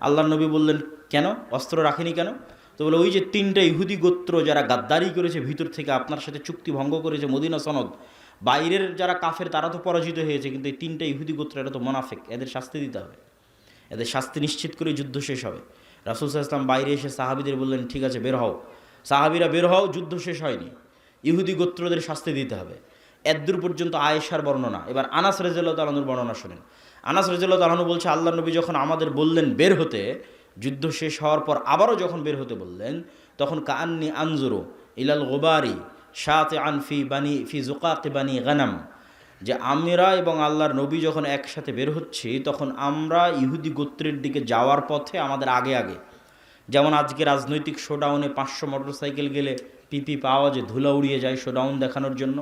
আল্লাহর নবী বললেন, কেন অস্ত্র রাখেনি কেন? তো বলে, ওই যে তিনটা ইহুদি গোত্র যারা গাদ্দারি করেছে, ভিতর থেকে আপনার সাথে চুক্তি ভঙ্গ করেছে, মদিনা সনদ, বাইরের যারা কাফের তারা তো পরাজিত হয়েছে, কিন্তু এই তিনটা ইহুদি গোত্র, এটা তো মুনাফিক, এদের শাস্তি দিতে হবে, এদের শাস্তি নিশ্চিত করে যুদ্ধ শেষ হবে। রাসূল সাল্লাল্লাহু আলাইহি ওয়াসাল্লাম বাইরে এসে সাহাবীদের বললেন, ঠিক আছে বের হও। সাহাবীরা বের হও, যুদ্ধ শেষ হয়নি, ইহুদি গোত্রদের শাস্তি দিতে হবে। এদ্দূর পর্যন্ত আয়েশার বর্ণনা। এবার আনাস রাদিয়াল্লাহু তাআলার বর্ণনা শুনেন। আনাস রাদিয়াল্লাহু তাআলা বলছে, আল্লাহর নবী যখন আমাদের বললেন বের হতে, যুদ্ধ শেষ হওয়ার পর আবারও যখন বের হতে বললেন, তখন কাআন্নী আনজুরু ইলাল গুবারি শাতিআন ফি যুকাকি বানি গানাম, যে আমরা এবং আল্লাহর নবী যখন একসাথে বের হচ্ছি, তখন আমরা ইহুদি গোত্রের দিকে যাওয়ার পথে আমাদের আগে আগে, যেমন আজকে রাজনৈতিক শোডাউনে 500 মোটরসাইকেল গেলে পিপি পাওয়া যে ধুলা উড়িয়ে যায় শোডাউন দেখানোর জন্য,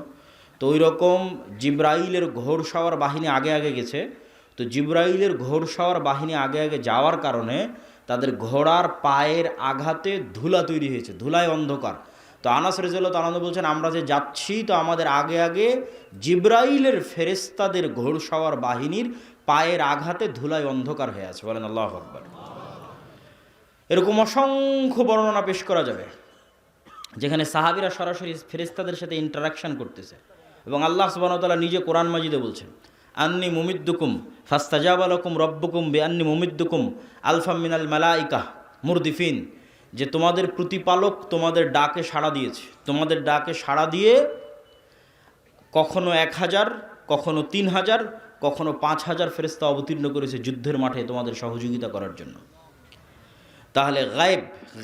তো ওই রকম জিবরাইলের ঘোড়সাওয়ার বাহিনী আগে আগে গেছে। তো জিবরাইলের ঘোড়সাওয়ার বাহিনী আগে আগে যাওয়ার কারণে তাদের ঘোড়ার পায়ের আঘাতে ধুলা তৈরি হয়েছে, ধুলায় অন্ধকার। তো আনাস রাদিয়াল্লাহু তাআলা বলছেন, আমরা যে যাচ্ছি, তো আমাদের আগে আগে জিবরাইলের ফেরেশতাদের ঘোড়সাওয়ার বাহিনীর পায়ের আঘাতে ধুলায় অন্ধকার হয়ে আছে। বলেন আল্লাহু আকবার। এরকম অসংখ্য বর্ণনা পেশ করা যাবে, যেখানে সাহাবীরা সরাসরি ফেরেশতাদের সাথে ইন্টারাকশন করতেছে। এবং আল্লাহ সুবহানাহু ওয়া তাআলা নিজে কোরআন মাজিদে বলছেন, আন্নী মুমিদ্দুকুম ফাস্তাজাবা লাকুম রব্বুকুম বিআন্নী মুমিদ্দুকুম আলফাম মিনাল মালাইকা মুরদিফিন, যে তোমাদের প্রতিপালক তোমাদের ডাকে সাড়া দিয়েছে, তোমাদের ডাকে সাড়া দিয়ে কখনো 1000, কখনো 3000, কখনো 5000 ফেরেশতা অবতীর্ণ করেছে যুদ্ধের মাঠে তোমাদের সহযোগিতা করার জন্য। তাহলে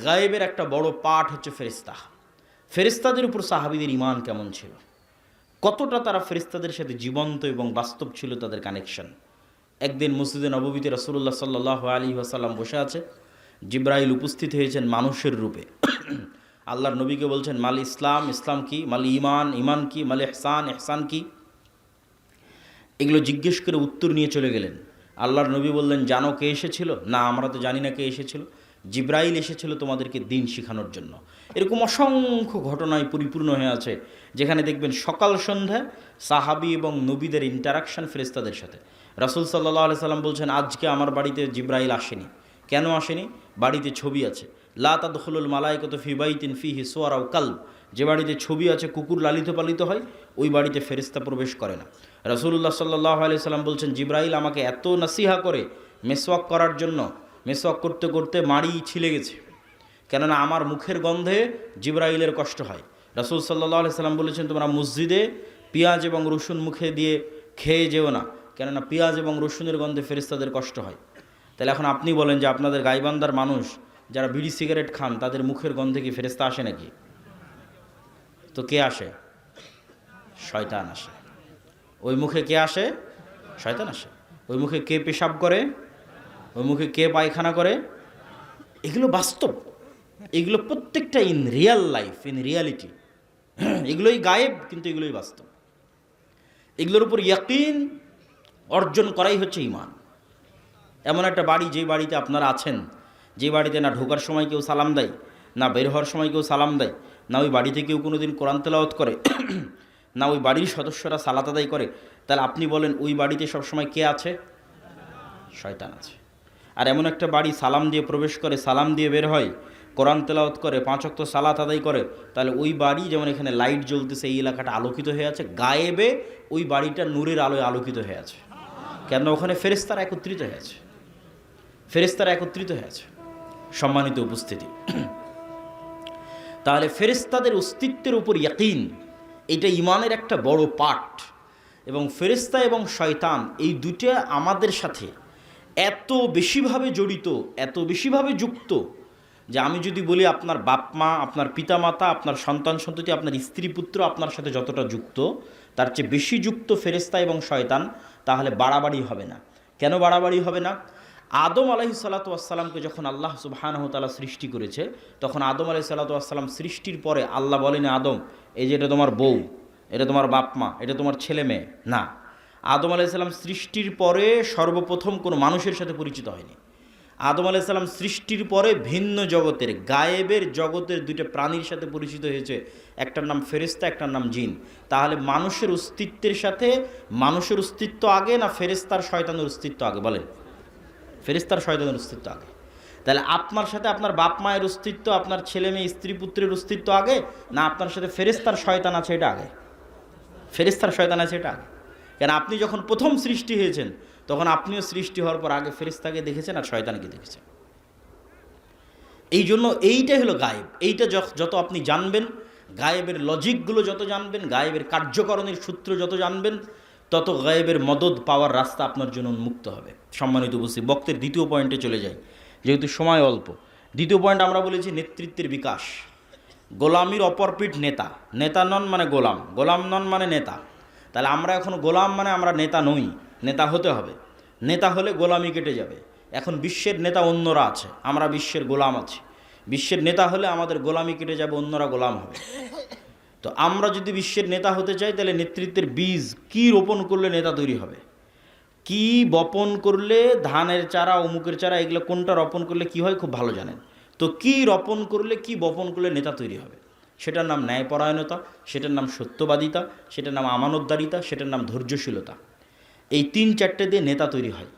গায়েবের একটা বড় পাঠ হচ্ছে ফেরেশতা। ফেরেশতাদের উপর সাহাবীদের ঈমান কেমন ছিল, কতটা তারা ফেরেশতাদের সাথে জীবন্ত এবং বাস্তব ছিল তাদের কানেকশন। একদিন মসজিদে নববীতে রাসূলুল্লাহ সাল্লাল্লাহু আলাইহি ওয়াসাল্লাম বসে আছে, জিবরাইল উপস্থিত হয়েছেন মানুষের রূপে। আল্লাহর নবীকে বলছেন, মাল ইসলাম, ইসলাম কি? মাল ঈমান, ঈমান কি? মাল ইহসান, ইহসান কি? এগুলো জিজ্ঞেস করে উত্তর নিয়ে চলে গেলেন। আল্লাহর নবী বললেন, জানো কে এসেছিল? না, আমরা তো জানি না কে এসেছিল। জিবরাইল এসেছিল তোমাদেরকে দিন শেখানোর জন্য। এরকম অসংখ্য ঘটনায় পরিপূর্ণ হয়ে আছে, যেখানে দেখবেন সকাল সন্ধ্যায় সাহাবী এবং নবীদের ইন্টারাকশন ফেরেশতাদের সাথে। রাসূল সাল্লাল্লাহু আলাইহি সাল্লাম বলছেন, আজকে আমার বাড়িতে জিবরাইল আসেনি। কেন আসেনি? বাড়িতে ছবি আছে। লা তাদখুলুল মালাইকাতু ফি বাইতিন ফিহি সুওয়ার আও কালব, যে বাড়িতে ছবি আছে, কুকুর লালিত পালিত হয়, ওই বাড়িতে ফেরেশতা প্রবেশ করে না। রাসূলুল্লাহ সাল্লাল্লাহু আলাইহি সাল্লাম বলছেন, জিবরাইল আমাকে এত নসিহা করে মেসওয়াক করার জন্য, মেসওয়াক করতে করতে মাড়ি ছিলে গেছে, কেননা আমার মুখের গন্ধে জিবরাইলের কষ্ট হয়। রাসূল সাল্লাল্লাহু আলাইহি সাল্লাম বলেছেন, তোমরা মসজিদে পেঁয়াজ এবং রসুন মুখে দিয়ে খেয়ে যেও না, কেননা পেঁয়াজ এবং রসুনের গন্ধে ফেরেশতাদের কষ্ট হয়। তাহলে এখন আপনি বলেন যে আপনাদের গাইবান্ধার মানুষ যারা বিড়ি সিগারেট খান, তাদের মুখের গন্ধে কি ফেরেশতা আসে নাকি? তো কে আসে? শয়তান আসে। ওই মুখে কে আসে? শয়তান আসে। ওই মুখে কে পেশাব করে? ওই মুখে কে পায়খানা করে? এগুলো বাস্তব, এগুলো প্রত্যেকটা in Real life, in reality. এগুলোই গায়েব, কিন্তু এগুলোই বাস্তব। এগুলোর উপর ইয়াকিন অর্জন করাই হচ্ছে ঈমান। এমন একটা বাড়ি, যে বাড়িতে আপনারা আছেন, যে বাড়িতে না ঢোকার সময় কেউ সালাম দেয়, না বের হওয়ার সময় কেউ সালাম দেয়, না ওই বাড়িতে কেউ কোনো দিন কোরআন তেলাওয়াত করে, না ওই বাড়ির সদস্যরা সালাত আদায় করে, তাহলে আপনি বলেন ওই বাড়িতে সবসময় কে আছে? শয়তান আছে। আর এমন একটা বাড়ি সালাম দিয়ে প্রবেশ করে, সালাম দিয়ে বের হয়, কোরআন তেলাওয়াত করে, 5 ওয়াক্ত সালাত আদায় করে, তাহলে ওই বাড়ি যেমন এখানে লাইট জ্বলতেছে, এই এলাকাটা আলোকিত হয়ে আছে, গায়েবে ওই বাড়িটা নূরের আলোয় আলোকিত হয়ে আছে। কেন? ওখানে ফেরেশতারা একত্রিত হয়ে আছে, ফেরেশতারা একত্রিত হয়ে আছে। সম্মানিত উপস্থিতি, তাহলে ফেরেশতাদের অস্তিত্বের উপর ইয়াকিন, এটা ইমানের একটা বড় পার্ট। এবং ফেরেশতা এবং শয়তান এই দুটো আমাদের সাথে এত বেশিভাবে জড়িত, এত বেশিভাবে যুক্ত, যে আমি যদি বলি আপনার বাপ মা, আপনার পিতামাতা, আপনার সন্তান সন্ততি, আপনার স্ত্রী পুত্র আপনার সাথে যতটা যুক্ত, তার চেয়ে বেশি যুক্ত ফেরেশতা এবং শয়তান, তাহলে বাড়াবাড়ি হবে না। কেন বাড়াবাড়ি হবে না? আদম আলাইহিসসালাতু ওয়াসসালামকে যখন আল্লাহ সুবহানাহু ওয়া তাআলা সৃষ্টি করেছে, তখন আদম আলাইহিসসালাতু ওয়াসসালাম সৃষ্টির পরে আল্লাহ বলেন, আদম এই যে এটা তোমার বউ, এটা তোমার বাপ মা, এটা তোমার ছেলে মেয়ে না। আদম আলাইহিসসালাম সৃষ্টির পরে সর্বপ্রথম কোনো মানুষের সাথে পরিচিত হয়নি। আদম আলাইহিসসালাম সৃষ্টির পরে ভিন্ন জগতের, গায়েবের জগতের দুইটা প্রাণীর সাথে পরিচিত হয়েছে, একটার নাম ফেরেশতা, একটার নাম জিন। তাহলে মানুষের অস্তিত্বের সাথে মানুষের অস্তিত্ব আগে না ফেরেশতার শয়তানের অস্তিত্ব আগে? বলেন, ফেরেশতার শয়তানের অস্তিত্ব আগে। তাহলে আপনার সাথে আপনার বাপ মায়ের অস্তিত্ব, আপনার ছেলে মেয়ে স্ত্রী পুত্রের অস্তিত্ব আগে, না আপনার সাথে ফেরেশতার শয়তান আছে এটা আগে? ফেরেশতার শয়তান আছে এটা আগে। কেন? আপনি যখন প্রথম সৃষ্টি হয়েছেন তখন আপনিও সৃষ্টি হওয়ার পর আগে ফেরেশতাকে দেখেছেন আর শয়তানকে দেখেছেন। এই জন্য এইটাই হলো গায়েব। এইটা যত আপনি জানবেন, গায়েবের লজিকগুলো যত জানবেন, গায়েবের কার্যকরণের সূত্র যত জানবেন, তত গায়েবের মদদ পাওয়ার রাস্তা আপনার জন্য উন্মুক্ত হবে। সম্মানিত উপস্থিতি, বক্তের দ্বিতীয় পয়েন্টে চলে যাই, যেহেতু সময় অল্প। দ্বিতীয় পয়েন্ট আমরা বলেছি নেতৃত্বের বিকাশ। গোলামির অপরপিঠ নেতা। নেতা নন মানে গোলাম, গোলাম নন মানে নেতা। তাহলে আমরা এখন গোলাম মানে আমরা নেতা নই, নেতা হতে হবে। নেতা হলে গোলামি কেটে যাবে। এখন বিশ্বের নেতা অন্যরা আছে, আমরা বিশ্বের গোলাম আছি। বিশ্বের নেতা হলে আমাদের গোলামি কেটে যাবে, অন্যরা গোলাম হবে। তো আমরা যদি বিশ্বের নেতা হতে চাই, তাহলে নেতৃত্বের বীজ কি রোপণ করলে নেতা তৈরি হবে, কি বপন করলে, ধানের চারা, অমুকের চারা, এগুলো কোনটা রোপণ করলে কি হয় খুব ভালো জানেন। তো কি রোপণ করলে, কি বপন করলে নেতা তৈরি হবে? সেটার নাম ন্যায়পরায়ণতা, সেটার নাম সত্যবাদিতা, সেটার নাম আমানতদারিতা, সেটার নাম ধৈর্যশীলতা। এই 3-4টে দিয়ে নেতা তৈরি হয়।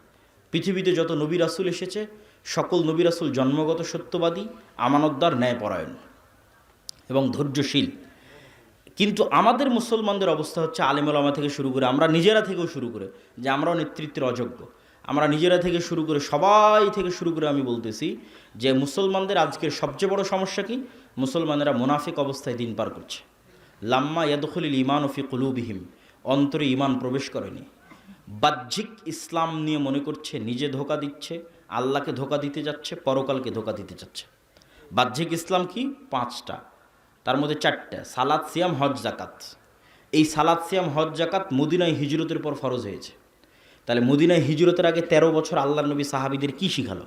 পৃথিবীতে যত নবী রাসূল এসেছে, সকল নবী রাসূল জন্মগত সত্যবাদী, আমানতদার, ন্যায়পরায়ণ এবং ধৈর্যশীল। কিন্তু আমাদের মুসলমানদের অবস্থা হচ্ছে, আলেম ওলামা থেকে শুরু করে, আমরা নিজেরা থেকেও শুরু করে, যে আমরাও নেতৃত্বের অযোগ্য। আমরা নিজেরা থেকে শুরু করে, সবাই থেকে শুরু করে আমি বলতেছি যে মুসলমানদের আজকের সবচেয়ে বড় সমস্যা কি? মুসলমানেরা মুনাফিক অবস্থায় দিন পার করছে। লাম্মা ইয়াদখুলিল ঈমানু ফি কুলুবিহিম, অন্তরে ঈমান প্রবেশ করেনি। বাহ্যিক ইসলাম নিয়ে মনে করছে নিজে ধোঁকা দিচ্ছে, আল্লাহকে ধোঁকা দিতে যাচ্ছে, পরকালকে ধোঁকা দিতে যাচ্ছে। বাহ্যিক ইসলাম কি? 5টা, তার মধ্যে 4টা, সালাত, সিয়াম, হজ, জাকাত। এই সালাত, সিয়াম, হজ, জাকাত মদিনায় হিজরতের পর ফরজ হয়েছে। তাহলে মদিনায় হিজরতের আগে 13 বছর আল্লাহর নবী সাহাবীদের কি শিখালো?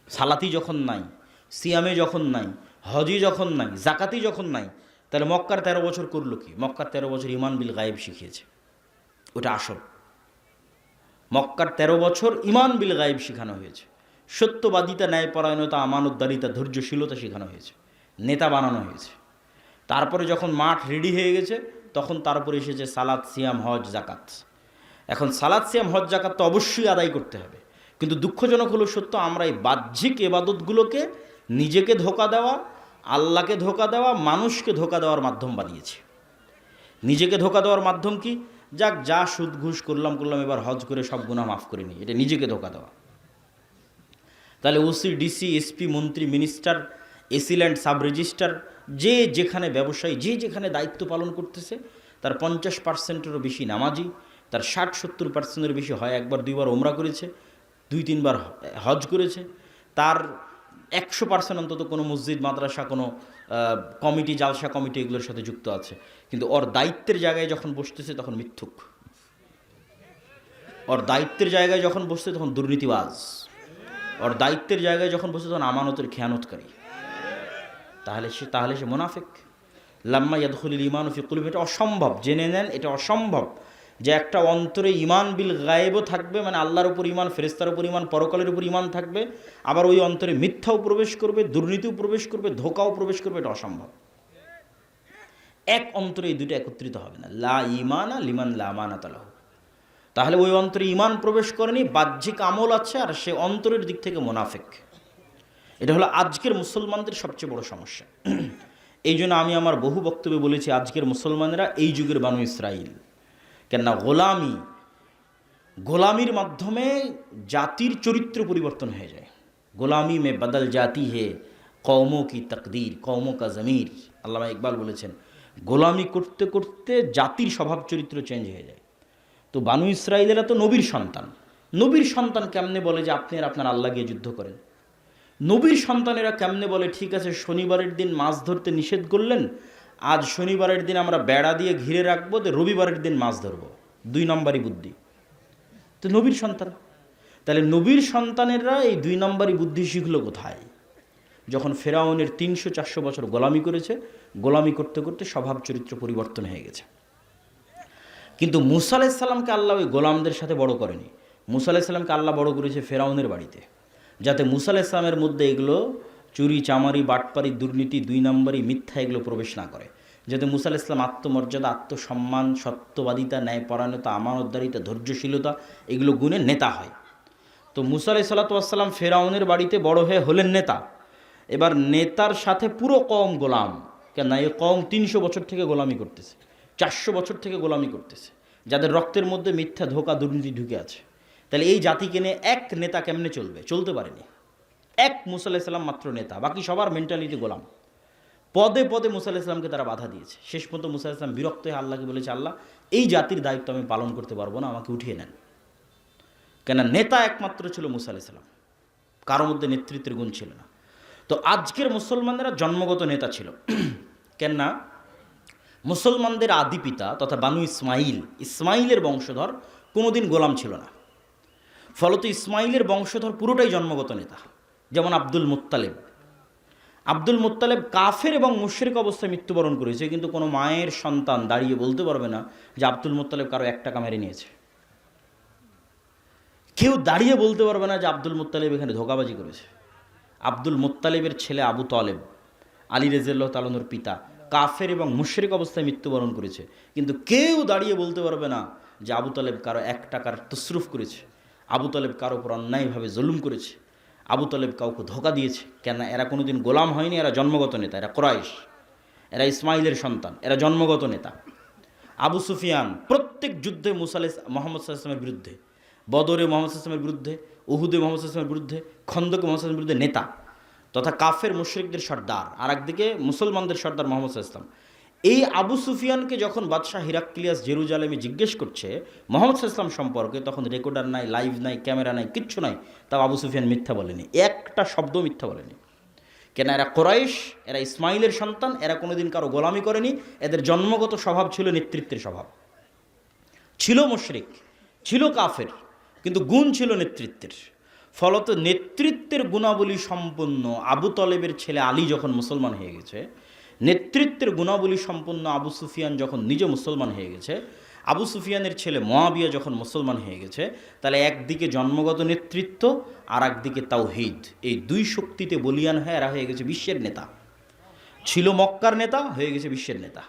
সালাতি যখন নাই, সিয়ামে যখন নাই, হজই যখন নাই, জাকাতই যখন নাই, তাহলে মক্কার 13 বছর করলো কি? মক্কার 13 বছর ঈমান বিল গায়েব শিখিয়েছে, ওটা আসল। মক্কার 13 বছর ঈমান বিল গায়েব শেখানো হয়েছে, সত্যবাদিতা, ন্যায়পরায়ণতা, আমানতদারিতা, ধৈর্যশীলতা শেখানো হয়েছে, নেতা বানানো হয়েছে। তারপরে যখন মাঠ রেডি হয়ে গেছে, তখন তারপরে এসেছে সালাত, সিয়াম, হজ, জাকাত। এখন সালাত, সিয়াম, হজ, জাকাত তো অবশ্যই আদায় করতে হবে, কিন্তু দুঃখজনক হলো সত্য, আমরা এই বাহ্যিক এবাদতগুলোকে নিজেকে ধোঁকা দেওয়া, আল্লাহকে ধোঁকা দেওয়া, মানুষকে ধোঁকা দেওয়ার মাধ্যম বানিয়েছি। নিজেকে ধোঁকা দেওয়ার মাধ্যম কি? যাক, যা সুদ ঘুষ করলাম, এবার হজ করে সব গুনাহ মাফ করে নিই, এটা নিজেকে ধোঁকা দেওয়া। তাহলে ওসি, ডিসি, এসপি, মন্ত্রী, মিনিস্টার, এসিল্যান্ড, সাব রেজিস্ট্রার, যে যেখানে ব্যবসায়ী, যে যেখানে দায়িত্ব পালন করতেছে, তার 50%-এরও বেশি নামাজি, তার 60-70%-এর বেশি হয় 1-2 বার ওমরা করেছে, 2-3 বার হজ করেছে, তার 100% অন্তত কোনো মসজিদ, মাদ্রাসা, কোনো কমিটি, জালসা কমিটি এগুলোর সাথে যুক্ত আছে। কিন্তু ওর দায়িত্বের জায়গায় যখন বসতেছে তখন মিথ্যুক, ওর দায়িত্বের জায়গায় যখন বসছে তখন দুর্নীতিবাজ, ওর দায়িত্বের জায়গায় যখন বসে তখন আমানতের খেয়ানতকারী। তাহলে সে মুনাফিক। লাম্মা ইয়াদখুলিল ঈমানু ফি কুলুবিহিম, এটা অসম্ভব, জেনে নেন, এটা অসম্ভব যে একটা অন্তরে ঈমান বিল গায়েবও থাকবে, মানে আল্লাহর উপর ঈমান, ফেরেশতার উপর ঈমান, পরকালের উপর ঈমান থাকবে, আবার ওই অন্তরে মিথ্যাও প্রবেশ করবে, দুর্নীতিও প্রবেশ করবে, ধোঁকাও প্রবেশ করবে, এটা অসম্ভব। এক অন্তরে এই দুটো একত্রিত হবে না। লা ঈমানা লিমান লা আমানাতা লাহু। তাহলে ওই অন্তরে ঈমান প্রবেশ করেনি, বাহ্যিক আমল আছে, আর সে অন্তরের দিক থেকে মুনাফিক। এটা হলো আজকের মুসলমানদের সবচেয়ে বড় সমস্যা। এই জন্য আমি আমার বহু বক্তব্যে বলেছি, আজকের মুসলমানেরা এই যুগের বানু ইসরাইল। কেননা গোলামির মাধ্যমে জাতির চরিত্র পরিবর্তন হয়ে যায়। গোলামি মে বদল জাতি হে কওমো কি তকদির, কওমো কা জমির। আল্লামা ইকবাল বলেছেন, গোলামি করতে করতে জাতির স্বভাব চরিত্র চেঞ্জ হয়ে যায়। তো বানু ইসরাইলেরা তো নবীর সন্তান। নবীর সন্তান কেমনে বলে যে আপনি আর আপনার আল্লাহ গিয়ে যুদ্ধ করেন? নবীর সন্তানেরা কেমনে বলে ঠিক আছে শনিবারের দিন মাছ ধরতে নিষেধ করলেন, আজ শনিবারের দিন আমরা বেড়া দিয়ে ঘিরে রাখবো, তো রবিবারের দিন মাছ ধরবো। 2 নম্বরই বুদ্ধি। তো নবীর সন্তান, তাহলে নবীর সন্তানেরা এই 2 নম্বরই বুদ্ধি শিখলো কোথায়? যখন ফেরাউনের 300-400 বছর গোলামি করেছে, গোলামি করতে করতে স্বভাব চরিত্র পরিবর্তন হয়ে গেছে। কিন্তু মুসা আলাইহিস সালামকে আল্লাহ ওই গোলামদের সাথে বড় করেনি। মুসা আলাইহিস সালামকে আল্লাহ বড় করেছে ফেরাউনের বাড়িতে, যাতে মুসা আলাইহিস সালামের মধ্যে এগুলো চুরি, চামারি, বাটপারি, দুর্নীতি, 2 নম্বরই, মিথ্যা এগুলো প্রবেশ না করে, যাতে মুসা আলাইহিস সালাম আত্মমর্যাদা, আত্মসম্মান, সত্যবাদিতা, ন্যায়পরায়ণতা, আমানতদারিতা, ধৈর্যশীলতা এগুলো গুণে নেতা হয়। তো মুসা আলাইহিস সালাম ফেরাউনের বাড়িতে বড় হয়ে হলেন নেতা। এবার নেতার সাথে পুরো কওম গোলাম। কেন? এই কওম 300 বছর থেকে গোলামি করতেছে, 400 বছর থেকে গোলামি করতেছে, যাদের রক্তের মধ্যে মিথ্যা, ধোঁকা, দুর্নীতি ঢুকে আছে। তাহলে এই জাতিকে নিয়ে এক নেতা কেমনে চলবে? চলতে পারেনি। এক মুসা আলাইহিস সালাম মাত্র নেতা, বাকি সবার মেন্টালিটি গোলাম। পদে পদে মুসা আলাইহিস সালামকে তারা বাধা দিয়েছে। শেষ পর্যন্ত মুসা আলাইহিস সালাম বিরক্ত হয়ে আল্লাহকে বলেছে, আল্লাহ এই জাতির দায়িত্ব আমি পালন করতে পারবো না, আমাকে উঠিয়ে নেন। কেন? নেতা একমাত্র ছিল মুসা আলাইহিস সালাম, কারোর মধ্যে নেতৃত্বের গুণ ছিল না। তো আজকের মুসলমানেরা জন্মগত নেতা ছিল। কেননা মুসলমানদের আদি পিতা তথা বানু ইসমাইলের বংশধর কোনোদিন গোলাম ছিল না। ফলত ইসমাইলের বংশধর পুরোটাই জন্মগত নেতা। যেমন আব্দুল মুত্তালেব কাফের এবং মুশরিক অবস্থায় মৃত্যুবরণ করেছে, কিন্তু কোনো মায়ের সন্তান দাঁড়িয়ে বলতে পারবে না যে আব্দুল মুত্তালেব কারো 1 টাকা মেরে নিয়েছে। কেউ দাঁড়িয়ে বলতে পারবে না যে আব্দুল মুত্তালেব এখানে ধোঁকাবাজি করেছে। আব্দুল মুত্তালেবের ছেলে আবু তালেব, আলী রাদিয়াল্লাহু তাআলা আনহুর পিতা, কাফের এবং মুশরিক অবস্থায় মৃত্যুবরণ করেছে, কিন্তু কেউ দাঁড়িয়ে বলতে পারবে না যে আবু তালেব কারো 1 টাকার তসরুফ করেছে, আবু তালেব কারো উপর অন্যায়ভাবে জুলুম করেছে, আবু তালেব কাউকে ধোঁকা দিয়েছে। কেন? এরা কোনোদিন গোলাম হয়নি, এরা জন্মগত নেতা, এরা কুরাইশ, এরা ইসমাইলের সন্তান, এরা জন্মগত নেতা। আবু সুফিয়ান প্রত্যেক যুদ্ধে মুহাম্মদ সাল্লাল্লাহু আলাইহি ওয়াসাল্লামের বিরুদ্ধে, বদরে মুহাম্মদ সাল্লাল্লাহু আলাইহি ওয়াসাল্লামের বিরুদ্ধে, উহুদে মুহাম্মদ সাল্লাল্লাহু আলাইহি ওয়াসাল্লামের বিরুদ্ধে, খন্দকে মুহাম্মদ সাল্লাল্লাহু আলাইহি ওয়াসাল্লামের বিরুদ্ধে নেতা, তথা কাফের মুশরিকদের সর্দার, আর একদিকে মুসলমানদের সর্দার মুহাম্মদ সাল্লাল্লাহু আলাইহি ওয়াসাল্লাম। এই আবু সুফিয়ানকে যখন বাদশাহ হিরাক্লিয়াস জেরুজালেমে জিজ্ঞেস করছে মুহাম্মদ সাল্লাল্লাহু আলাইহি ওয়াসাল্লাম সম্পর্কে, তখন রেকর্ডার নাই, লাইভ নাই, ক্যামেরা নাই, কিচ্ছু নাই, তাও আবু সুফিয়ান মিথ্যা বলেনি, একটা শব্দ মিথ্যা বলেনি। কেন? এরা কুরাইশ, এরা ইসমাইলের সন্তান, এরা কোনোদিন কারো গোলামি করেনি, এদের জন্মগত স্বভাব ছিল নেতৃত্বের স্বভাব। ছিল মুশরিক, ছিল কাফের, কিন্তু গুণ ছিল নেতৃত্বের। ফলত নেতৃত্বের গুণাবলী সম্পন্ন আবু তালেবের ছেলে আলী যখন মুসলমান হয়ে গেছে, নেতৃত্বের গুণাবলী সম্পন্ন আবু সুফিয়ান যখন নিজে মুসলমান হয়ে গেছে, আবু সুফিয়ানের ছেলে মুআবিয়া যখন মুসলমান হয়ে গেছে, তাহলে একদিকে জন্মগত নেতৃত্ব আর একদিকে তাওহীদ, এই 2 শক্তিতে বলিয়ান হয়ে এরা হয়ে গেছে বিশ্বের নেতা। ছিল মক্কার নেতা, হয়ে গেছে বিশ্বের নেতা।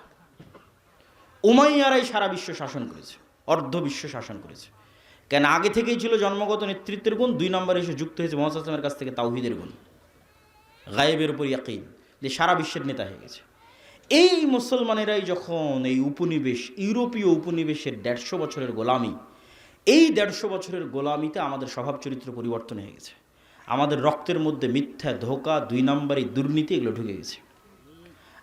উমাইয়ারাই সারা বিশ্ব শাসন করেছে, অর্ধ বিশ্ব শাসন করেছে। কেন? আগে থেকেই ছিল জন্মগত নেতৃত্বের গুণ, 2 নম্বরে এসে যুক্ত হয়েছে মুহাম্মদ সাল্লাল্লাহু আলাইহি ওয়াসাল্লামের কাছ থেকে তাওহীদের গুণ, গায়েবের উপর ইয়াকিন, যে সারা বিশ্বের নেতা হয়ে গেছে। এই মুসলমানেরাই যখন এই উপনিবেশ, ইউরোপীয় উপনিবেশের 150 বছরের গোলামি, এই 150 বছরের গোলামিতে আমাদের স্বভাব চরিত্র পরিবর্তন হয়ে গেছে। আমাদের রক্তের মধ্যে মিথ্যা, ধোঁকা, 2 নম্বরই, দুর্নীতি এগুলো ঢুকে গেছে।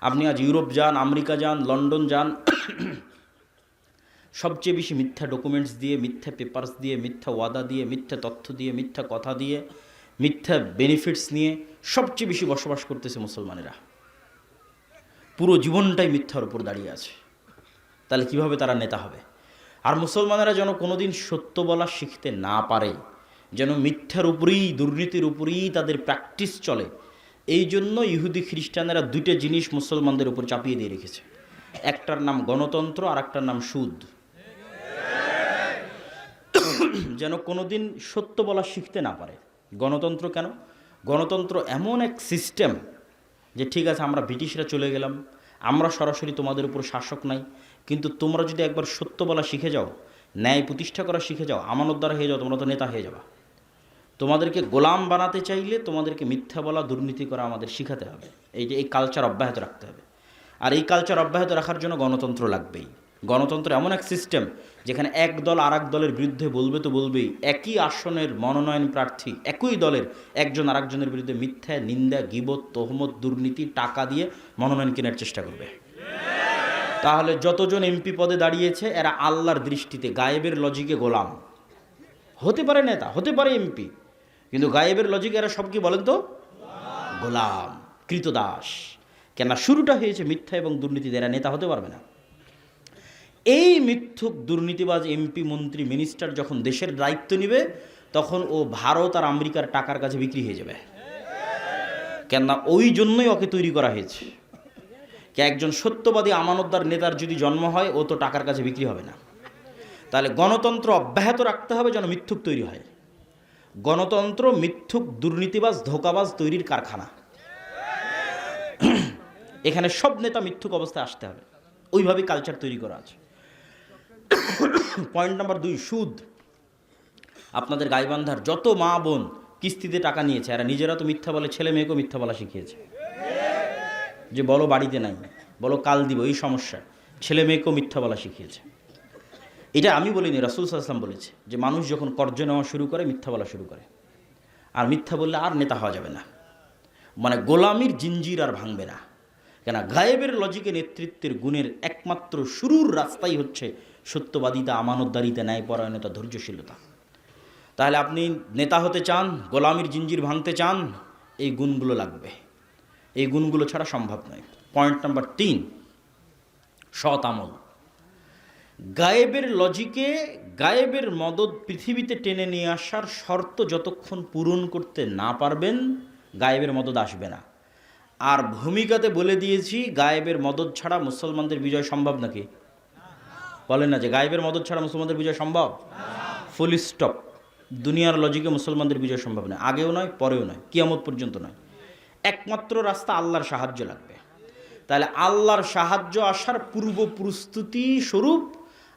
আপনি আজ ইউরোপ যান, আমেরিকা যান, লন্ডন যান, সবচেয়ে বেশি মিথ্যা ডকুমেন্টস দিয়ে, মিথ্যা পেপারস দিয়ে, মিথ্যা ওয়াদা দিয়ে, মিথ্যা তথ্য দিয়ে, মিথ্যা কথা দিয়ে, মিথ্যা বেনিফিটস নিয়ে সবচেয়ে বেশি বসবাস করতেছে মুসলমানেরা। পুরো জীবনটাই মিথ্যার উপর দাঁড়িয়ে আছে। তাহলে কিভাবে তারা নেতা হবে? আর মুসলমানেরা যেন কোনোদিন সত্য বলা শিখতে না পারে, যেন মিথ্যার উপরেই, দুর্নীতির উপরেই তাদের প্র্যাকটিস চলে, এই জন্য ইহুদি খ্রিস্টানেরা 2টা জিনিস মুসলমানদের উপর চাপিয়ে দিয়ে রেখেছে। একটার নাম গণতন্ত্র, আর একটার নাম সুদ। যেন কোনোদিন সত্য বলা শিখতে না পারে। গণতন্ত্র কেন? গণতন্ত্র এমন এক সিস্টেম যে ঠিক আছে আমরা ব্রিটিশরা চলে গেলাম, আমরা সরাসরি তোমাদের উপর শাসক নাই, কিন্তু তোমরা যদি একবার সত্য বলা শিখে যাও, ন্যায় প্রতিষ্ঠা করা শিখে যাও, আমানতদার হয়ে যাও, তোমরা তো নেতা হয়ে যাবা। তোমাদেরকে গোলাম বানাতে চাইলে তোমাদেরকে মিথ্যা বলা, দুর্নীতি করা আমাদের শিখাতে হবে। এই কালচার অব্যাহত রাখতে হবে। আর এই কালচার অব্যাহত রাখার জন্য গণতন্ত্র লাগবেই। গণতন্ত্র এমন এক সিস্টেম যেখানে এক দল আর এক দলের বিরুদ্ধে বলবে তো বলবেই। একই আসনের মনোনয়ন প্রার্থী একই দলের একজন আরেকজনের বিরুদ্ধে মিথ্যা, নিন্দা, গীবত, তহমত, দুর্নীতি, টাকা দিয়ে মনোনয়ন কেনার চেষ্টা করবে। তাহলে যতজন এমপি পদে দাঁড়িয়েছে এরা আল্লাহর দৃষ্টিতে গায়েবের লজিকে গোলাম। হতে পারে নেতা, হতে পারে এমপি, কিন্তু গায়েবের লজিকে এরা সব কি বলেন তো? গোলাম, কৃতদাস। কেন শুরুটা হয়েছে মিথ্যা এবং দুর্নীতিতে, এরা নেতা হতে পারবে না। এই মিথ্যুক দুর্নীতিবাজ এমপি, মন্ত্রী, মিনিস্টার যখন দেশের দায়িত্ব নেবে তখন ও ভারত আর আমেরিকার টাকার কাছে বিক্রি হয়ে যাবে। কেননা ওই জন্যই ওকে তৈরি করা হয়েছে। একজন সত্যবাদী আমানতদার নেতার যদি জন্ম হয় ও তো টাকার কাছে বিক্রি হবে না। তাহলে গণতন্ত্র অব্যাহত রাখতে হবে যেন মিথ্যুক তৈরি হয়। গণতন্ত্র মিথ্যুক, দুর্নীতিবাজ, ধোঁকাবাজ তৈরির কারখানা। এখানে সব নেতা মিথ্যুক অবস্থায় আসতে হবে, ওইভাবেই কালচার তৈরি করা আছে। পয়েন্ট নাম্বার 2, সুদ। আপনাদের গাইবান্ধার যত মা বোন কিস্তিতে টাকা নিয়েছে এরা নিজেরা তো মিথ্যা বলে, ছেলে মেয়েকেও মিথ্যা বলা শিখিয়েছে। যে বলো বাড়িতে নাই, বলো কাল দিব, এই সমস্যা, ছেলে মেয়েকেও মিথ্যা বলা শিখিয়েছে। এটা আমি বলিনি, রাসূল সাল্লাল্লাহু আলাইহি ওয়াসাল্লাম বলেছে যে মানুষ যখন কর্জ নেওয়া শুরু করে মিথ্যা বলা শুরু করে, আর মিথ্যা বললে আর নেতা হওয়া যাবে না। মানে গোলামির জিঞ্জির আর ভাঙবে না। কেন গায়েবের লজিকে নেতৃত্বের গুণের একমাত্র শুরুর রাস্তাই হচ্ছে সত্যবাদিতা, আমানতদারিতা, ন্যায়পরায়ণতা, ধৈর্যশীলতা। তাহলে আপনি নেতা হতে চান, গোলামির জিঞ্জির ভাঙতে চান, এই গুণগুলো লাগবে। এই গুণগুলো ছাড়া সম্ভব নয়। পয়েন্ট নাম্বার 3, সৎ আমল। গায়েবের লজিকে গায়েবের মদদ পৃথিবীতে টেনে নিয়ে আসার শর্ত যতক্ষণ পূরণ করতে না পারবেন গায়েবের মদদ আসবে না। আর ভূমিকাতে বলে দিয়েছি গায়েবের মদদ ছাড়া মুসলমানদের বিজয় সম্ভব নাকি? বলেন না যে গায়েবের মদদ ছাড়া মুসলমানদের বিজয় সম্ভব? Full stop. দুনিয়ার লজিকে মুসলমানদের বিজয় সম্ভব নয়, আগেও নয়, পরেও নয়, কিয়ামত পর্যন্ত নয়। একমাত্র রাস্তা আল্লাহর সাহায্য লাগবে। তাহলে আল্লাহর সাহায্য আসার পূর্ব প্রস্তুতি স্বরূপ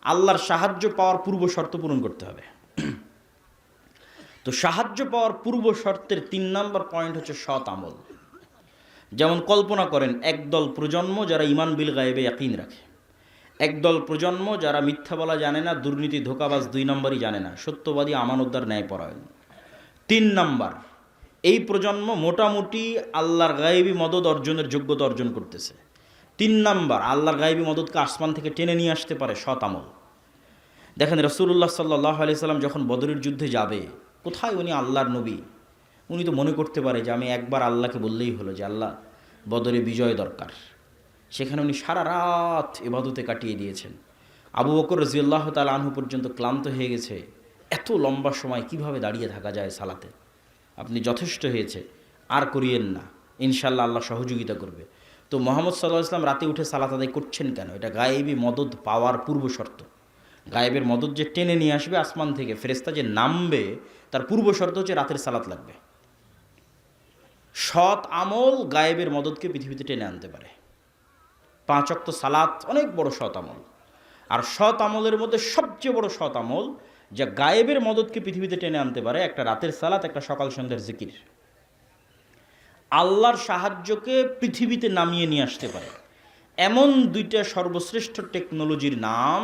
আল্লাহর সাহায্য পাওয়ার পূর্ব শর্ত পূরণ করতে হবে। তো সাহায্য পাওয়ার পূর্ব শর্তের 3 নম্বর পয়েন্ট হচ্ছে সৎ আমল। যেমন কল্পনা করেন একদল প্রজন্ম যারা ঈমান বিল গায়েবে ইয়াকিন রাখে, একদল প্রজন্ম যারা মিথ্যা বলা জানে না, দুর্নীতি, ধোঁকাবাজ 2 নম্বরই জানে না, সত্যবাদী, আমানতদার, ন্যায়পরায়ণ। 3 নম্বর, এই প্রজন্ম মোটামুটি আল্লাহর গায়েবী মদদ অর্জনের যোগ্যতা অর্জন করতেছে। 3 নম্বর, আল্লাহর গায়েবী মদদকে আসমান থেকে টেনে নিয়ে আসতে পারে সৎ আমল। দেখেন রাসূলুল্লাহ সাল্লাল্লাহু আলাইহি সাল্লাম যখন বদরের যুদ্ধে যাবে, কোথায় উনি আল্লাহর নবী, উনি তো মনে করতে পারে যে আমি একবার আল্লাহকে বললেই হলো যে আল্লাহ বদরে বিজয় দরকার। সেখানে উনি সারা রাত ইবাদতে কাটিয়ে দিয়েছেন। আবু বকর রাদিয়াল্লাহু তাআলা আনহু পর্যন্ত ক্লান্ত হয়ে গেছে। এত লম্বা সময় কিভাবে দাঁড়িয়ে থাকা যায় সালাতে? আপনি যথেষ্ট হয়েছে, আর করিয়েন না, ইনশাআল্লাহ আল্লাহ সহযোগিতা করবে। তো মুহাম্মদ সাল্লাল্লাহু আলাইহি ওয়াসাল্লাম রাতে উঠে সালাত আদায় করছেন কেন? এটা গায়েবী মদদ পাওয়ার পূর্ব শর্ত। গায়েবের মদদ যে টেনে নিয়ে আসবে আসমান থেকে, ফেরেশতা যে নামবে, তার পূর্ব শর্ত হচ্ছে রাতের সালাত লাগবে। সৎ আমল গায়েবের মদদকে পৃথিবীতে টেনে আনতে পারে। 5 ওয়াক্ত সালাত অনেক বড় সৎ আমল। আর সৎ আমলের মধ্যে সবচেয়ে বড় সৎ আমল যা গায়েবের মদদকে পৃথিবীতে টেনে আনতে পারে, একটা রাতের সালাত, একটা সকাল সন্ধ্যার জিকির। আল্লাহর সাহায্যকে পৃথিবীতে নামিয়ে নিয়ে আসতে পারে এমন 2টা সর্বশ্রেষ্ঠ টেকনোলজির নাম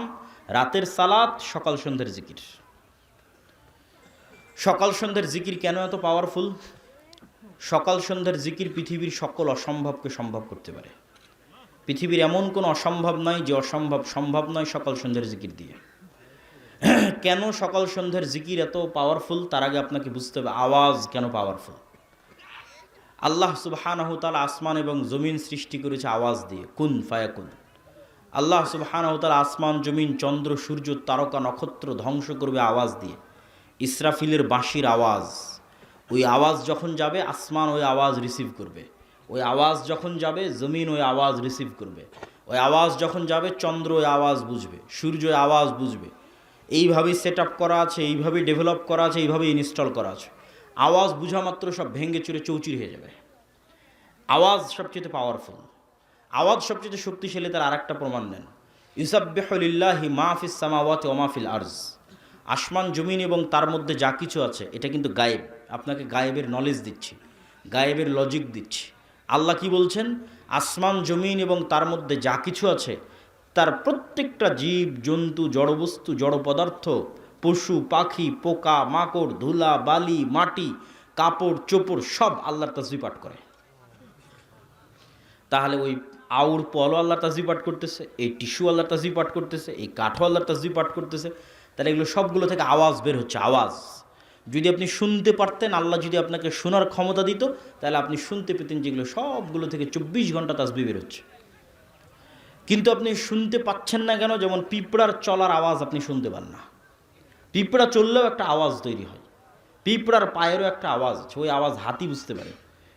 রাতের সালাত, সকাল সন্ধ্যার জিকির। সকাল সন্ধ্যার জিকির কেন এত পাওয়ারফুল? সকাল সন্ধ্যার জিকির পৃথিবীর সকল অসম্ভবকে সম্ভব করতে পারে। পৃথিবীর এমন কোনো অসম্ভব নয় যে অসম্ভব সম্ভব নয় সকাল সন্ধ্যার জিকির দিয়ে। কেন সকাল সন্ধ্যার জিকির এত পাওয়ারফুল? তার আগে আপনাকে বুঝতে হবে আওয়াজ কেন পাওয়ারফুল। আল্লাহ সুবহানাহু ওয়া তাআলা আসমান এবং জমিন সৃষ্টি করেছে আওয়াজ দিয়ে, কুন ফায়াকুন। আল্লাহ সুবহানাহু ওয়া তাআলা আসমান, জমিন, চন্দ্র, সূর্য, তারকা, নক্ষত্র ধ্বংস করবে আওয়াজ দিয়ে। ইসরাফিলের বাঁশির আওয়াজ, ওই আওয়াজ যখন যাবে আসমান ওই আওয়াজ রিসিভ করবে, ওই আওয়াজ যখন যাবে জমিন ওই আওয়াজ রিসিভ করবে, ওই আওয়াজ যখন যাবে চন্দ্র ওই আওয়াজ বুঝবে, সূর্য ওই আওয়াজ বুঝবে। এইভাবেই সেট আপ করা আছে, এইভাবেই ডেভেলপ করা আছে, এইভাবেই ইনস্টল করা আছে। আওয়াজ বুঝা মাত্র সব ভেঙে চুরে চৌচির হয়ে যাবে। আওয়াজ সবচেয়ে পাওয়ারফুল, আওয়াজ সবচেয়ে শক্তিশালী। তার আরেকটা প্রমাণ নেন, ইউসাব্বিহু লিল্লাহি মা ফিস সামাওয়াতি ওয়া মা ফিল আরজ। আসমান, জমিন এবং তার মধ্যে যা কিছু আছে এটা কিন্তু গায়েব, আপনাকে গায়েবের নলেজ দিচ্ছি, গায়েবের লজিক দিচ্ছি। আল্লাহ কি বলছেন? আসমান জমিন এবং তার মধ্যে যা কিছু আছে তার প্রত্যেকটা জীব জন্তু, জড়বস্তু, জড় পদার্থ, পশু পাখি, পোকা মাকড়, ধুলা বালি, মাটি, কাপড় চোপড় সব আল্লাহর তাসবিহ পাঠ করে। তাহলে ওই আউর পলও আল্লাহর তাসবিহ পাঠ করতেছে, এই টিস্যু আল্লাহর তাসবিহ পাঠ করতেছে, এই কাঠও আল্লাহর তাসবিহ পাঠ করতেছে, তাহলে এগুলো সবগুলো থেকে আওয়াজ বের হচ্ছে, আওয়াজ। যদি আপনি শুনতে পারতেন, আল্লাহ যদি আপনাকে শোনার ক্ষমতা দিত, তাহলে আপনি শুনতে পেতেন যেগুলো সবগুলো থেকে 24 ঘন্টা তাসবিহ বের হচ্ছে। কিন্তু আপনি শুনতে পাচ্ছেন না কেন? যেমন পিঁপড়ার চলার আওয়াজ আপনি শুনতে পান না, পিঁপড়া চললেও একটা আওয়াজ তৈরি হয়, পিঁপড়ার পায়েরও একটা আওয়াজ আছে, ওই আওয়াজ হাতি বুঝতে পারে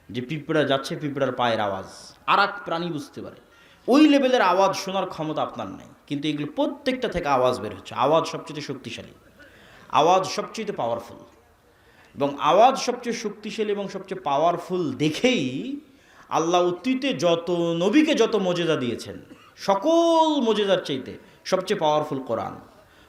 যে পিঁপড়া যাচ্ছে, পিঁপড়ার পায়ের আওয়াজ। আর এক প্রাণী বুঝতে পারে। ওই লেভেলের আওয়াজ শোনার ক্ষমতা আপনার নাই, কিন্তু এগুলো প্রত্যেকটা থেকে আওয়াজ বের হচ্ছে। আওয়াজ সবচেয়ে শক্তিশালী, আওয়াজ সবচেয়ে পাওয়ারফুল, এবং আওয়াজ সবচেয়ে শক্তিশালী এবং সবচেয়ে পাওয়ারফুল দেখেই আল্লাহ অতীতে যত নবীকে যত মজেদা দিয়েছেন, সকল মজেদার চাইতে সবচেয়ে পাওয়ারফুল কোরআন।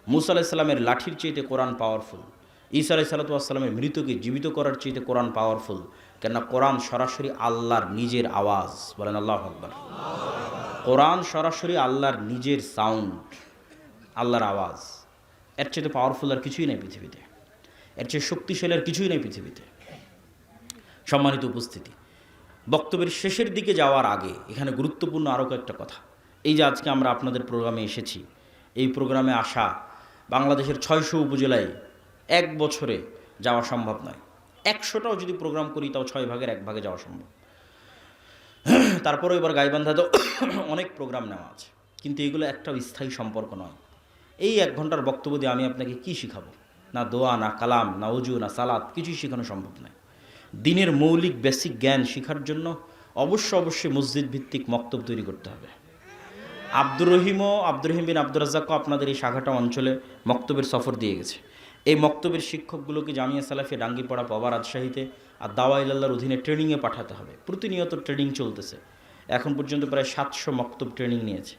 মুসা আলাইহিস সালামের লাঠির চাইতে কোরআন পাওয়ারফুল, ঈসা আলাইহিস সালামের মৃতকে জীবিত করার চাইতে কোরআন পাওয়ারফুল। কেননা কোরআন সরাসরি আল্লাহর নিজের আওয়াজ। বলেন আল্লাহু আকবার। কোরআন সরাসরি আল্লাহর নিজের সাউন্ড, আল্লাহর আওয়াজ। এর চাইতে পাওয়ারফুল আর কিছুই নেই পৃথিবীতে, এর চেয়ে শক্তিশালী আর কিছুই নেই পৃথিবীতে। সম্মানিত উপস্থিতি, বক্তব্যের শেষের দিকে যাওয়ার আগে এখানে গুরুত্বপূর্ণ আরও কয়েকটা কথা। এই যে আজকে আমরা আপনাদের প্রোগ্রামে এসেছি, এই প্রোগ্রামে আসা বাংলাদেশের 600 উপজেলায় এক বছরে যাওয়া সম্ভব নয়। 100টাও যদি প্রোগ্রাম করি তাও 6 ভাগের 1 ভাগে যাওয়া সম্ভব। তারপরেও এবার গাইবান্ধাতেও অনেক প্রোগ্রাম নেওয়া আছে, কিন্তু এগুলো একটাও স্থায়ী সম্পর্ক নয়। এই 1 ঘন্টার বক্তব্য দিয়ে আমি আপনাকে কি শিখাবো? না দোয়া, না কালাম, না ওযু, না সালাত, কিছুই শেখানো সম্ভব নয়। দিনের মৌলিক বেসিক জ্ঞান শেখার জন্য অবশ্যই মসজিদ ভিত্তিক মক্তব তৈরি করতে হবে। আব্দুর রহিম বিন আব্দুর রাজ্জাকও আপনাদের এই শাখাটা অঞ্চলে মক্তবের সফর দিয়ে গেছে। এই মক্তবের শিক্ষকগুলোকে জামিয়া সালাফিয়া ডাঙ্গিপাড়া, পাবা, রাজশাহীতে আর দাওয়া ইলাল্লাহর অধীনে ট্রেনিংয়ে পাঠাতে হবে। প্রতিনিয়ত ট্রেনিং চলতেছে, এখন পর্যন্ত প্রায় 700 মক্তব ট্রেনিং নিয়েছে।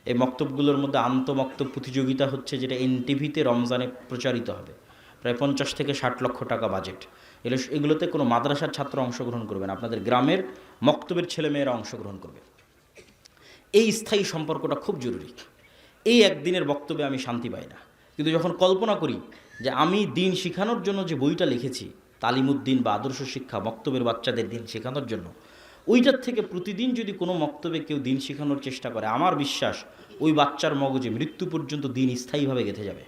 এই মক্তবগুলোর মধ্যে আন্তঃমক্তব প্রতিযোগিতা হচ্ছে, যেটা এনটিভিতে রমজানে প্রচারিত হবে। প্রায় 50 থেকে 60 লক্ষ টাকা বাজেট। এগুলোতে কোনো মাদ্রাসার ছাত্র অংশগ্রহণ করবে না, আপনাদের গ্রামের মক্তবের ছেলেমেয়েরা অংশগ্রহণ করবে। এই স্থায়ী সম্পর্কটা খুব জরুরি। এই একদিনের বক্তব্যে আমি শান্তি পাই না, কিন্তু যখন কল্পনা করি যে আমি দিন শেখানোর জন্য যে বইটা লিখেছি, তালিমুদ্দিন বা আদর্শ শিক্ষা, মক্তবের বাচ্চাদের দিন শেখানোর জন্য, ওইটার থেকে প্রতিদিন যদি কোনো মক্তবে কেউ দিন শেখানোর চেষ্টা করে, আমার বিশ্বাস ওই বাচ্চার মগজে মৃত্যু পর্যন্ত দিন স্থায়ীভাবে গেঁথে যাবে।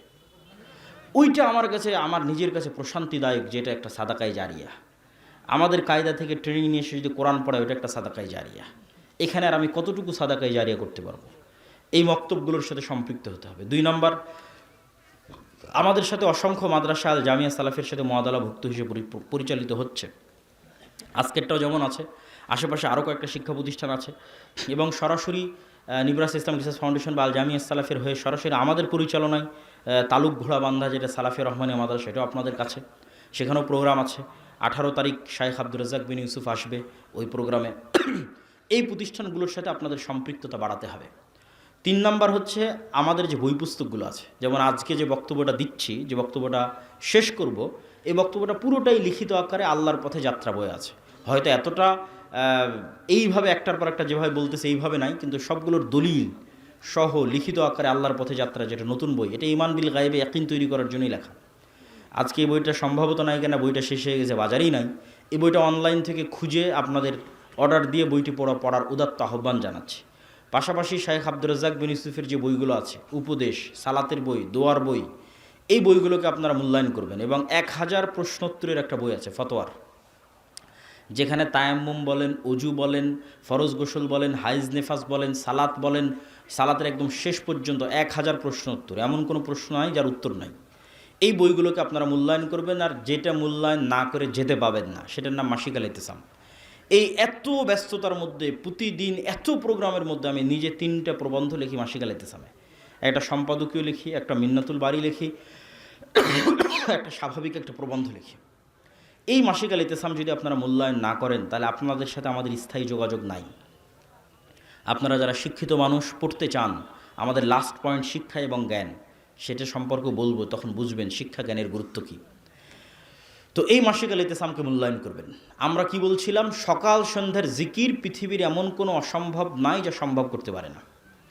ওইটা আমার কাছে, আমার নিজের কাছে প্রশান্তিদায়ক, যেটা একটা সাদাকায়ে জারিয়া। আমাদের কায়দা থেকে ট্রেনিং নিয়ে এসে যদি কোরআন পড়ায়, ওইটা একটা সাদাকায়ে জারিয়া। এখানে আর আমি কতটুকু সাদাকায়ে জারিয়া করতে পারবো? এই মক্তবগুলোর সাথে সম্পৃক্ত হতে হবে। 2 নম্বর, আমাদের সাথে অসংখ্য মাদ্রাসা আল জামিয়া সালাফের সাথে মুআদালাভুক্ত হিসেবে পরিচালিত হচ্ছে। আজকেরটাও যেমন আছে, আশেপাশে আরও কয়েকটা শিক্ষা প্রতিষ্ঠান আছে, এবং সরাসরি নিবরাস ইসলাম রিসার্চ ফাউন্ডেশন বা আল জামিয়া সালাফের হয়ে সরাসরি আমাদের পরিচালনায় তালুক ঘোড়াবান্ধা, যেটা সালাফিয়া রহমানিয়া মাদ্রাসা, সেটাও আপনাদের কাছে, সেখানেও প্রোগ্রাম আছে। 18 তারিখ শাইখ আব্দুর রাজ্জাক বিন ইউসুফ আসবে ওই প্রোগ্রামে। এই প্রতিষ্ঠানগুলোর সাথে আপনাদের সম্পৃক্ততা বাড়াতে হবে। 3 নম্বর হচ্ছে, আমাদের যে বই পুস্তকগুলো আছে, যেমন আজকে যে বক্তব্যটা দিচ্ছি, যে বক্তব্যটা শেষ করব, এই বক্তব্যটা পুরোটাই লিখিত আকারে আল্লাহর পথে যাত্রা বয়ে আছে। হয়তো এতটা এইভাবে একটার পর একটা যেভাবে বলতেছে এইভাবে নাই, কিন্তু সবগুলোর দলিল সহ লিখিত আকারে আল্লাহর পথে যাত্রা, যেটা নতুন বই, এটা ঈমান বিল গায়বে ইয়াকিন তৈরি করার জন্যই লেখা। আজকে এই বইটা সম্ভবত নাই, কেনা বইটা শেষ হয়ে গেছে, বাজারেই নাই। এই বইটা অনলাইন থেকে খুঁজে আপনাদের অর্ডার দিয়ে বইটি পড়ার উদাত্ত আহ্বান জানাচ্ছি। পাশাপাশি শাইখ আব্দুর রাজ্জাক বিন ইউসুফের যে বইগুলো আছে, উপদেশ, সালাতের বই, দোয়ার বই, এই বইগুলোকে আপনারা মূল্যায়ন করবেন। এবং 1000 প্রশ্নোত্তরের একটা বই আছে, ফতোয়ার, যেখানে তায়াম্মুম বলেন, অজু বলেন, ফরজ গোসল বলেন, হাইজ নেফাস বলেন, সালাত বলেন, সালাতের একদম শেষ পর্যন্ত 1000 প্রশ্নোত্তর, এমন কোনো প্রশ্ন নাই যার উত্তর নাই। এই বইগুলোকে আপনারা মূল্যায়ন করবেন, আর যেটা মূল্যায়ন না করে যেতে পাবেন না, সেটার নাম মাসিক আল ইতিসাম। এই এত ব্যস্ততার মধ্যে, প্রতিদিন এত প্রোগ্রামের মধ্যে আমি নিজে 3টা প্রবন্ধ লিখি মাসিক আল ইতিসামে। একটা সম্পাদকীয় লিখি, একটা মিন্নাতুল বাড়ি লিখি, একটা স্বাভাবিক একটা প্রবন্ধ লিখি। এই মাসিক আল ইতিসাম যদি আপনারা মূল্যায়ন না করেন, তাহলে আপনাদের সাথে আমাদের স্থায়ী যোগাযোগ নাই। আপনারা যারা শিক্ষিত মানুষ, পড়তে চান, আমাদের লাস্ট পয়েন্ট শিক্ষা এবং জ্ঞান, সেটা সম্পর্কে বলবো, তখন বুঝবেন শিক্ষা জ্ঞানের গুরুত্ব কী। তো এই মাসিকাল ইতিসামকে মূল্যায়ন করবেন। আমরা কি বলছিলাম, সকাল সন্ধ্যার জিকির পৃথিবীর এমন কোনো অসম্ভব নাই যা সম্ভব করতে পারে না।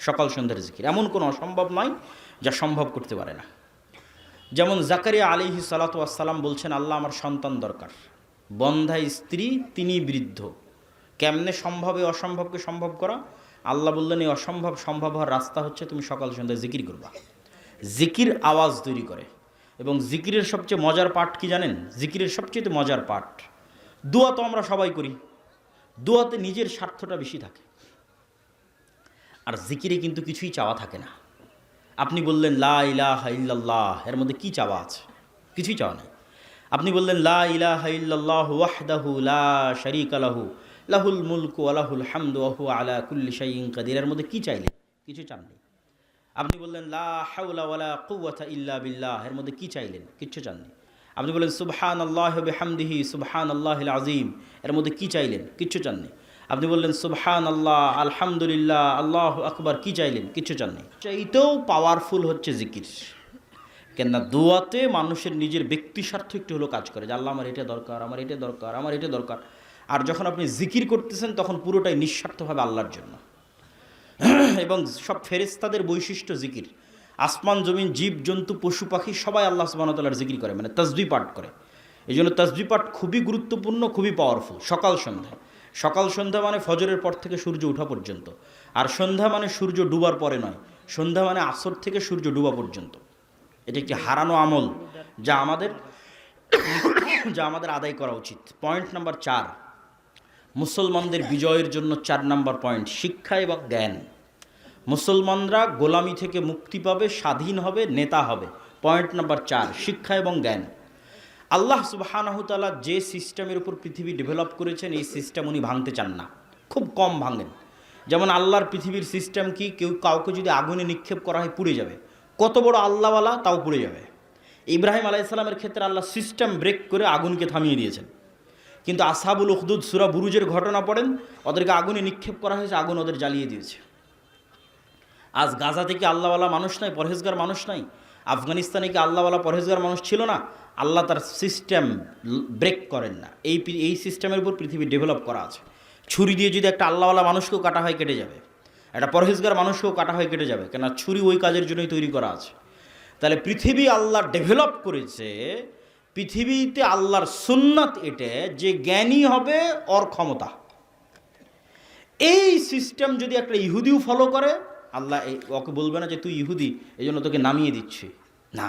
সকাল সন্ধ্যার জিকির এমন কোনো অসম্ভব নয় যা সম্ভব করতে পারে না। যেমন জাকারিয়া আলাইহিস সালাতু ওয়াস সালাম বলছেন, আল্লাহ আমার সন্তান দরকার, বন্ধা স্ত্রী, তিনি বৃদ্ধ, কেমনে সম্ভব এই অসম্ভবকে সম্ভব করা? আল্লাহ বললেন, এই অসম্ভব সম্ভব হওয়ার রাস্তা হচ্ছে তুমি সকাল সন্ধ্যায় জিকির করবা। জিকির আওয়াজ তৈরি করে। এবং জিকিরের সবচেয়ে মজার পাঠ কি জানেন? জিকিরের সবচেয়ে মজার পাঠ, দোয়া তো আমরা সবাই করি, দোয়াতে নিজের স্বার্থটা বেশি থাকে, আর জিকিরে কিন্তু কিছুই চাওয়া থাকে না। আপনি বললেন লা ইলাহা ইল্লাল্লাহ, এর মধ্যে কি চাওয়া আছে? কিছুই চাওয়া নেই। আপনি বললেন লা ইলাহা ইল্লাল্লাহু ওয়াহদাহু লা শারীকা লাহু লাহুল মুলকু ওয়া লাহুল হামদু ওয়া হুয়া আলা কুল্লি শাইইন কাদির, এর মধ্যে কি চাইলেন? কিছু চাননি। আপনি বললেন লা হাওলা ওয়ালা কুওয়াতা ইল্লা বিল্লাহ, এর মধ্যে কি চাইলেন? কিচ্ছু চাননি। আপনি বললেন সুবহানাল্লাহি ওয়া বিহামদিহি সুবহানাল্লাহিল আযীম, এর মধ্যে কি চাইলেন? কিচ্ছু চাননি। আপনি বললেন সুবহানাল্লাহ আলহামদুলিল্লাহ আল্লাহু আকবার, কি চাইলেন? কিচ্ছু চাননি। চাইতেও পাওয়ারফুল হচ্ছে জিকির। কেননা দোয়াতে মানুষের নিজের ব্যক্তি স্বার্থ একটু হলো কাজ করে, যে আল্লাহ আমার এটা দরকার, আমার এটা দরকার, আমার এটা দরকার। আর যখন আপনি জিকির করতেছেন তখন পুরোটাই নিঃস্বার্থভাবে আল্লাহর জন্য। এবং সব ফেরেশতাদের বৈশিষ্ট্য জিকির। আসমান জমিন জীব জন্তু পশু পাখি সবাই আল্লাহ সুবহানাহু ওয়া তাআলার জিকির করে, মানে তাসবিহ পাঠ করে। এই জন্য তাসবিহ পাঠ খুবই গুরুত্বপূর্ণ, খুবই পাওয়ারফুল। সকাল সন্ধ্যা, সকাল সন্ধ্যা মানে ফজরের পর থেকে সূর্য ওঠা পর্যন্ত, আর সন্ধ্যা মানে সূর্য ডুবার পরে নয়, সন্ধ্যা মানে আসর থেকে সূর্য ডুবা পর্যন্ত। এটা একটি হারানো আমল যা আমাদের আদায় করা উচিত। পয়েন্ট নাম্বার 4, মুসলমানদের বিজয়ের জন্য 4 নাম্বার পয়েন্ট, শিক্ষা এবং জ্ঞান। মুসলমানরা গোলামি থেকে মুক্তি পাবে, স্বাধীন হবে, নেতা হবে। পয়েন্ট নাম্বার 4, শিক্ষা এবং জ্ঞান। আল্লাহ সুবহানাহু ওয়া তাআলা যে সিস্টেমের উপর পৃথিবী ডেভেলপ করেছেন, এই সিস্টেম উনি ভাঙতে চান না, খুব কম ভাঙেন। যেমন আল্লাহর পৃথিবীর সিস্টেম কি, কাউকে যদি আগুনে নিক্ষেপ করা হয় পুড়ে যাবে, কত বড় আল্লাহওয়ালা তাও পুড়ে যাবে। ইব্রাহিম আলাইহিস সালামের ক্ষেত্রে আল্লাহ সিস্টেম ব্রেক করে আগুনকে থামিয়ে দিয়েছেন। কিন্তু আসহাবুল উখদুদ সূরা বুরুজের ঘটনা পড়েন, ওদেরকে আগুনে নিক্ষেপ করা হয়েছে, আগুন ওদের জ্বালিয়ে দিয়েছে। আজ গাজা থেকে আল্লাহওয়ালা মানুষ নাই, পরহেজগার মানুষ নাই? আফগানিস্তানে কি আল্লাহওয়ালা পরহেজগার মানুষ ছিল না? আল্লাহ তার সিস্টেম ব্রেক করেন না। এই সিস্টেমের উপর পৃথিবী ডেভেলপ করা আছে। ছুরি দিয়ে যদি একটা আল্লাহওয়ালা মানুষকেও কাটা হয় কেটে যাবে, একটা পরহেজগার মানুষকেও কাটা হয় কেটে যাবে, কেন ছুরি ওই কাজের জন্যই তৈরি করা আছে। তাহলে পৃথিবী আল্লাহ ডেভেলপ করেছে, পৃথিবীতে আল্লাহর সুন্নাত এটা যে জ্ঞানী হবে ওর ক্ষমতা। এই সিস্টেম যদি একটা ইহুদিও ফলো করে, আল্লাহ ওকে বলবে না যে তুই ইহুদি এই জন্য তোকে নামিয়ে দিচ্ছি, না।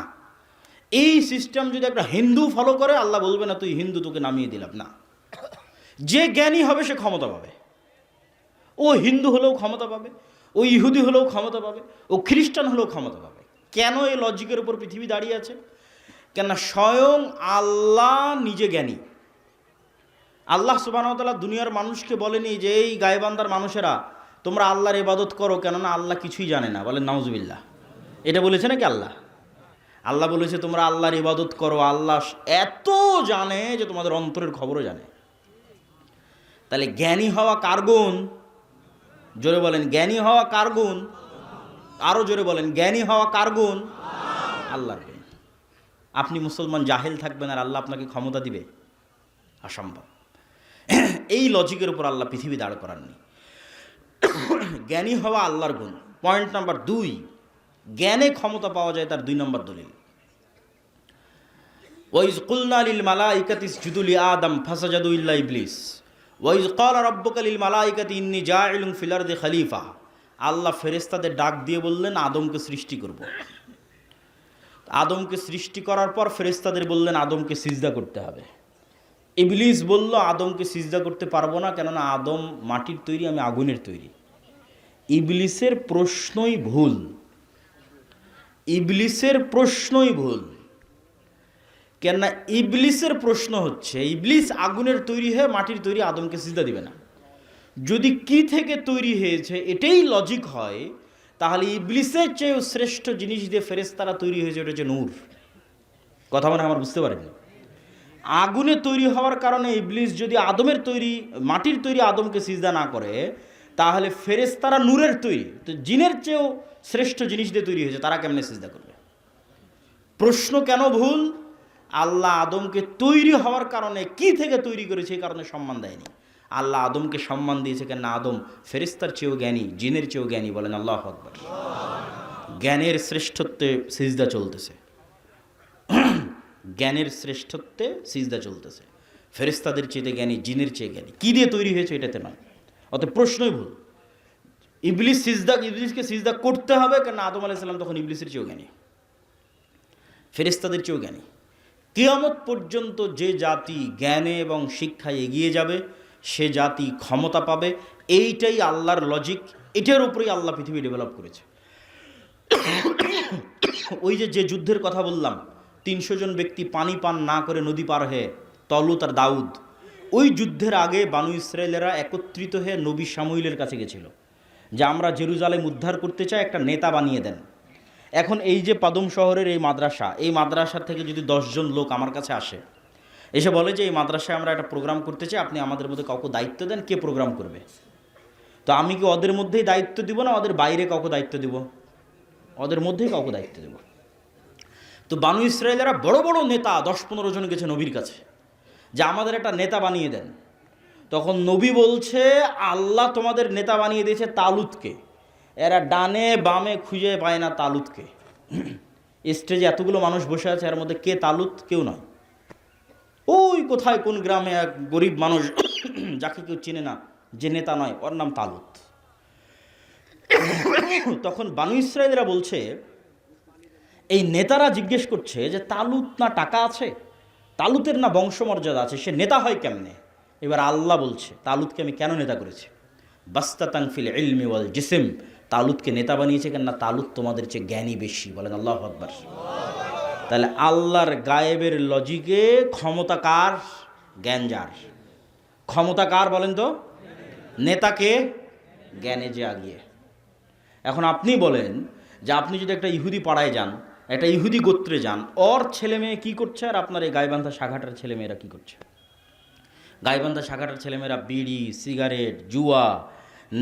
এই সিস্টেম যদি একটা হিন্দু ফলো করে, আল্লাহ বলবে না তুই হিন্দু, তোকে নামিয়ে দিলাম না। যে জ্ঞানী হবে সে ক্ষমতা পাবে। ও হিন্দু হলেও ক্ষমতা পাবে, ও ইহুদি হলেও ক্ষমতা পাবে, ও খ্রিস্টান হলেও ক্ষমতা পাবে। কেন এই লজিকের উপর পৃথিবী দাঁড়িয়ে আছে? কেননা স্বয়ং আল্লাহ নিজে জ্ঞানী। আল্লাহ সুবহানাহু ওয়া তাআলা দুনিয়ার মানুষকে বলেনি যে এই গায়বান্দার মানুষেরা তোমরা আল্লাহর ইবাদত করো, কেননা আল্লাহ কিছুই জানে না। বলেন নাউজুবিল্লাহ। এটা বলেছে নাকি আল্লাহ? আল্লাহ বলেছে তোমরা আল্লাহর ইবাদত করো, আল্লাহ এত জানে যে তোমাদের অন্তরের খবরও জানে। তাহলে জ্ঞানী হওয়া কার গুণ? জোরে বলেন, জ্ঞানী হওয়া কার গুণ? আরো জোরে বলেন, জ্ঞানী হওয়া কার গুণ? আল্লাহর গুণ। আপনি মুসলমান জাহেল থাকবেন আর আল্লাহ আপনাকে ক্ষমতা দিবে? অসম্ভব। এই লজিকের উপর আল্লাহ পৃথিবী দাঁড় করাননি। জ্ঞানী হওয়া আল্লাহর গুণ। পয়েন্ট নাম্বার 2, জ্ঞানে ক্ষমতা পাওয়া যায় তার 2 নম্বর দলিল। ওয়াইজ কুলনা লিল মালাইকাতি ইসজুদু লি আদম ফাসাজাদু ইল্লা ইবলিস ওয়াইজ ক্বালা রাব্বুকা লিল মালাইকাতি ইন্নী জাইলুন ফিল আরদি খলিফা। আল্লাহ ফেরেশতাদের ডাক দিয়ে বললেন আদমকে সৃষ্টি করব। আদমকে সৃষ্টি করার পর ফেরেশতাদের বললেন আদমকে সিজদা করতে হবে। ইবলিস বলল আদমকে সিজদা করতে পারবো না, কেননা আদম মাটির তৈরি, আমি আগুনের তৈরি। ইবলিসের প্রশ্নই ভুল, ইবলিসের প্রশ্নই ভুল। কেননা ইবলিসের প্রশ্ন হচ্ছে ইবলিস আগুনের তৈরি হয়ে মাটির তৈরি, আদমকে সিজদা দিবে না। যদি কি থেকে তৈরি হয়েছে এটাই লজিক হয়, তাহলে ইবলিসের চেয়েও শ্রেষ্ঠ জিনিস দিয়ে ফেরেশতারা তৈরি হয়েছে, ওটা হচ্ছে নূর। কথা মানে আমার বুঝতে পারেননি? আগুনে তৈরি হওয়ার কারণে ইবলিস যদি আদমের তৈরি, মাটির তৈরি আদমকে সিজদা না করে, তাহলে ফেরেশতারা নূরের তৈরি, তো জিনের চেয়েও শ্রেষ্ঠ জিনিস দিয়ে তৈরি হয়েছে, তারা কেমনে সিজদা করবে? প্রশ্ন কেন ভুল? আল্লাহ আদমকে তৈরি হওয়ার কারণে কি থেকে তৈরি করেছে এই কারণে সম্মান দেয়নি। আল্লাহ আদমকে সম্মান দিয়েছে কেন? আদম ফেরেশতার চেয়েও জ্ঞানী, জিনের চেয়েও জ্ঞানী। বলেন আল্লাহু আকবার। জ্ঞানের শ্রেষ্ঠত্বে সিজদা চলতেছে, জ্ঞানের শ্রেষ্ঠত্বে সিজদা চলতেছে। ফেরেশতাদের চেয়ে জ্ঞানী, জিনের চেয়ে জ্ঞানী। কী দিয়ে তৈরি হয়েছে এটাতে নয়। অতএব প্রশ্নই ভুল। ইবলিসকে সিজদা করতে হবে কেন? আদম আলাইহিস সালাম তখন ইবলিসের চেয়েও জ্ঞানী, ফেরেশতাদের চেয়েও জ্ঞানী। কিয়ামত পর্যন্ত যে জাতি জ্ঞানে এবং শিক্ষায় এগিয়ে যাবে সে জাতি ক্ষমতা পাবে। এইটাই আল্লাহর লজিক, এটার উপরেই আল্লাহ পৃথিবী ডেভেলপ করেছে। ওই যে যুদ্ধের কথা বললাম, 300 জন ব্যক্তি পানি পান না করে নদী পার হয়ে, তলুত আর দাউদ, ওই যুদ্ধের আগে বানু ইসরায়েলেরা একত্রিত হয়ে নবী শামুইলের কাছে গেছিল যে আমরা জেরুজালেম উদ্ধার করতে চাই, একটা নেতা বানিয়ে দেন। এখন এই যে পাদুম শহরের এই মাদ্রাসা থেকে যদি 10 জন লোক আমার কাছে আসে, এসে বলে যে এই মাদ্রাসায় আমরা একটা প্রোগ্রাম করতে চাই, আপনি আমাদের মধ্যে কাউকে দায়িত্ব দেন, কে প্রোগ্রাম করবে? তো আমি কি ওদের মধ্যেই দায়িত্ব দিব না ওদের বাইরে কাউকে দায়িত্ব দিব? ওদের মধ্যেই কাউকে দায়িত্ব দেব। তো বানু ইসরায়েলেরা বড় বড় নেতা 10-15 জন গেছে নবীর কাছে যে আমাদের একটা নেতা বানিয়ে দেন। তখন নবী বলছে আল্লাহ তোমাদের নেতা বানিয়ে দিয়েছে তালুতকে। এরা ডানে বামে খুঁজে পায় না তালুতকে। স্টেজে এতগুলো মানুষ বসে আছে, এর মধ্যে কে তালুত? কেউ নয়। ওই কোথায় কোন গ্রামে এক গরিব মানুষ যাকে কেউ চেনে না, যে নেতা নয়, ওর নাম তালুত। তখন বানু ইসরায়েলরা বলছে, এই নেতারা জিজ্ঞেস করছে যে তালুত না টাকা আছে, তালুতের না বংশমর্যাদা আছে, সে নেতা হয় কেমনে? এবার আল্লাহ বলছে তালুতকে আমি কেন নেতা করেছি? বাস্তাতান ফিল ইলমি ওয়াল জিসম। তালুতকে নেতা বানিয়েছে কেন? না, তালুত তোমাদের চেয়ে জ্ঞানী বেশি। বলেন আল্লাহু আকবার। তাহলে আল্লাহর গায়েবের লজিকে ক্ষমতা কার? জ্ঞান যার। ক্ষমতা কার বলেন তো? নেতাকে? জ্ঞানে যে আগিয়ে। এখন আপনি বলেন যে আপনি যদি একটা ইহুদি পাড়ায় যান, একটা ইহুদি গোত্রে যান, ওর ছেলে মেয়ে কী করছে আর আপনার এই গাইবান্ধা শাখাটার ছেলেমেয়েরা কী করছে? গাইবান্ধা শাখাটার ছেলেমেয়েরা বিড়ি, সিগারেট, জুয়া,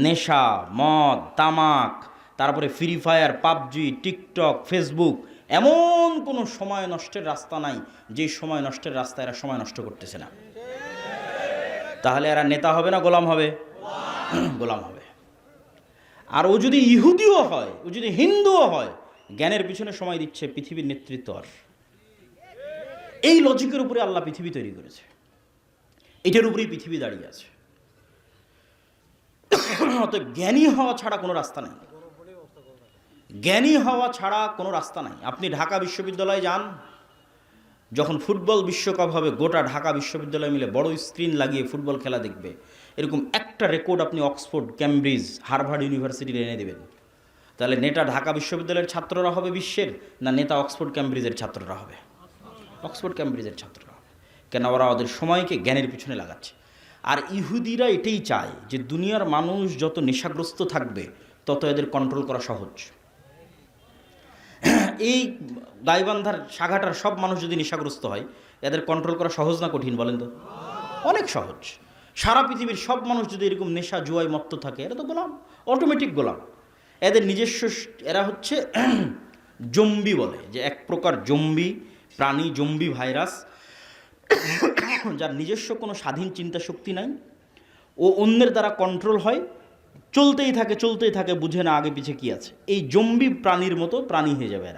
নেশা, মদ, তামাক, তারপরে free fire, PUBG, TikTok, Facebook, এমন কোনো সময় নষ্টের রাস্তা নাই যে সময় নষ্টের রাস্তা এরা সময় নষ্ট করতেছে না। তাহলে এরা নেতা হবে না গোলাম হবে? গোলাম হবে। আর ও যদি ইহুদিও হয়, ও যদি হিন্দুও হয়, জ্ঞানের পিছনে সময় দিচ্ছে পৃথিবীর নেতৃত্ব। আর এই লজিকের উপরে আল্লাহ পৃথিবী তৈরি করেছে, এটার উপরেই পৃথিবী দাঁড়িয়ে আছে। অতএব জ্ঞানী হওয়া ছাড়া কোনো রাস্তা নাই, জ্ঞানী হওয়া ছাড়া কোনো রাস্তা নাই। আপনি ঢাকা বিশ্ববিদ্যালয়ে যান, যখন ফুটবল বিশ্বকাপ হবে গোটা ঢাকা বিশ্ববিদ্যালয় মিলে বড় স্ক্রিন লাগিয়ে ফুটবল খেলা দেখবে। এরকম একটা রেকর্ড আপনি অক্সফোর্ড, ক্যামব্রিজ, হার্ভার্ড ইউনিভার্সিটির এনে দেবেন, তাহলে নেতা ঢাকা বিশ্ববিদ্যালয়ের ছাত্ররা হবে বিশ্বের, না নেতা অক্সফোর্ড ক্যামব্রিজের ছাত্ররা হবে? অক্সফোর্ড ক্যামব্রিজের ছাত্ররা হবে। কেন? ওরা ওদের সময়কে জ্ঞানের পিছনে লাগাচ্ছে। আর ইহুদিরা এটাই চায় যে দুনিয়ার মানুষ যত নেশাগ্রস্ত থাকবে তত এদের কন্ট্রোল করা সহজ। এই গাইবান্ধার শাখাটার সব মানুষ যদি নেশাগ্রস্ত হয়, এদের কন্ট্রোল করা সহজ না কঠিন বলেন তো? অনেক সহজ। সারা পৃথিবীর সব মানুষ যদি এরকম নেশা জুয়ায় মত্ত থাকে, এরা তো গোলাম, অটোমেটিক গোলাম। এদের নিজস্ব, এরা হচ্ছে জম্বি, বলে যে এক প্রকার জম্বি প্রাণী, জম্বি ভাইরাস, যার নিজস্ব কোনো স্বাধীন চিন্তা শক্তি নাই। ও অন্যের দ্বারা কন্ট্রোল হয়, চলতেই থাকে, বুঝে না আগে পিছে কী আছে। এই জম্বি প্রাণীর মতো প্রাণী হয়ে যাবে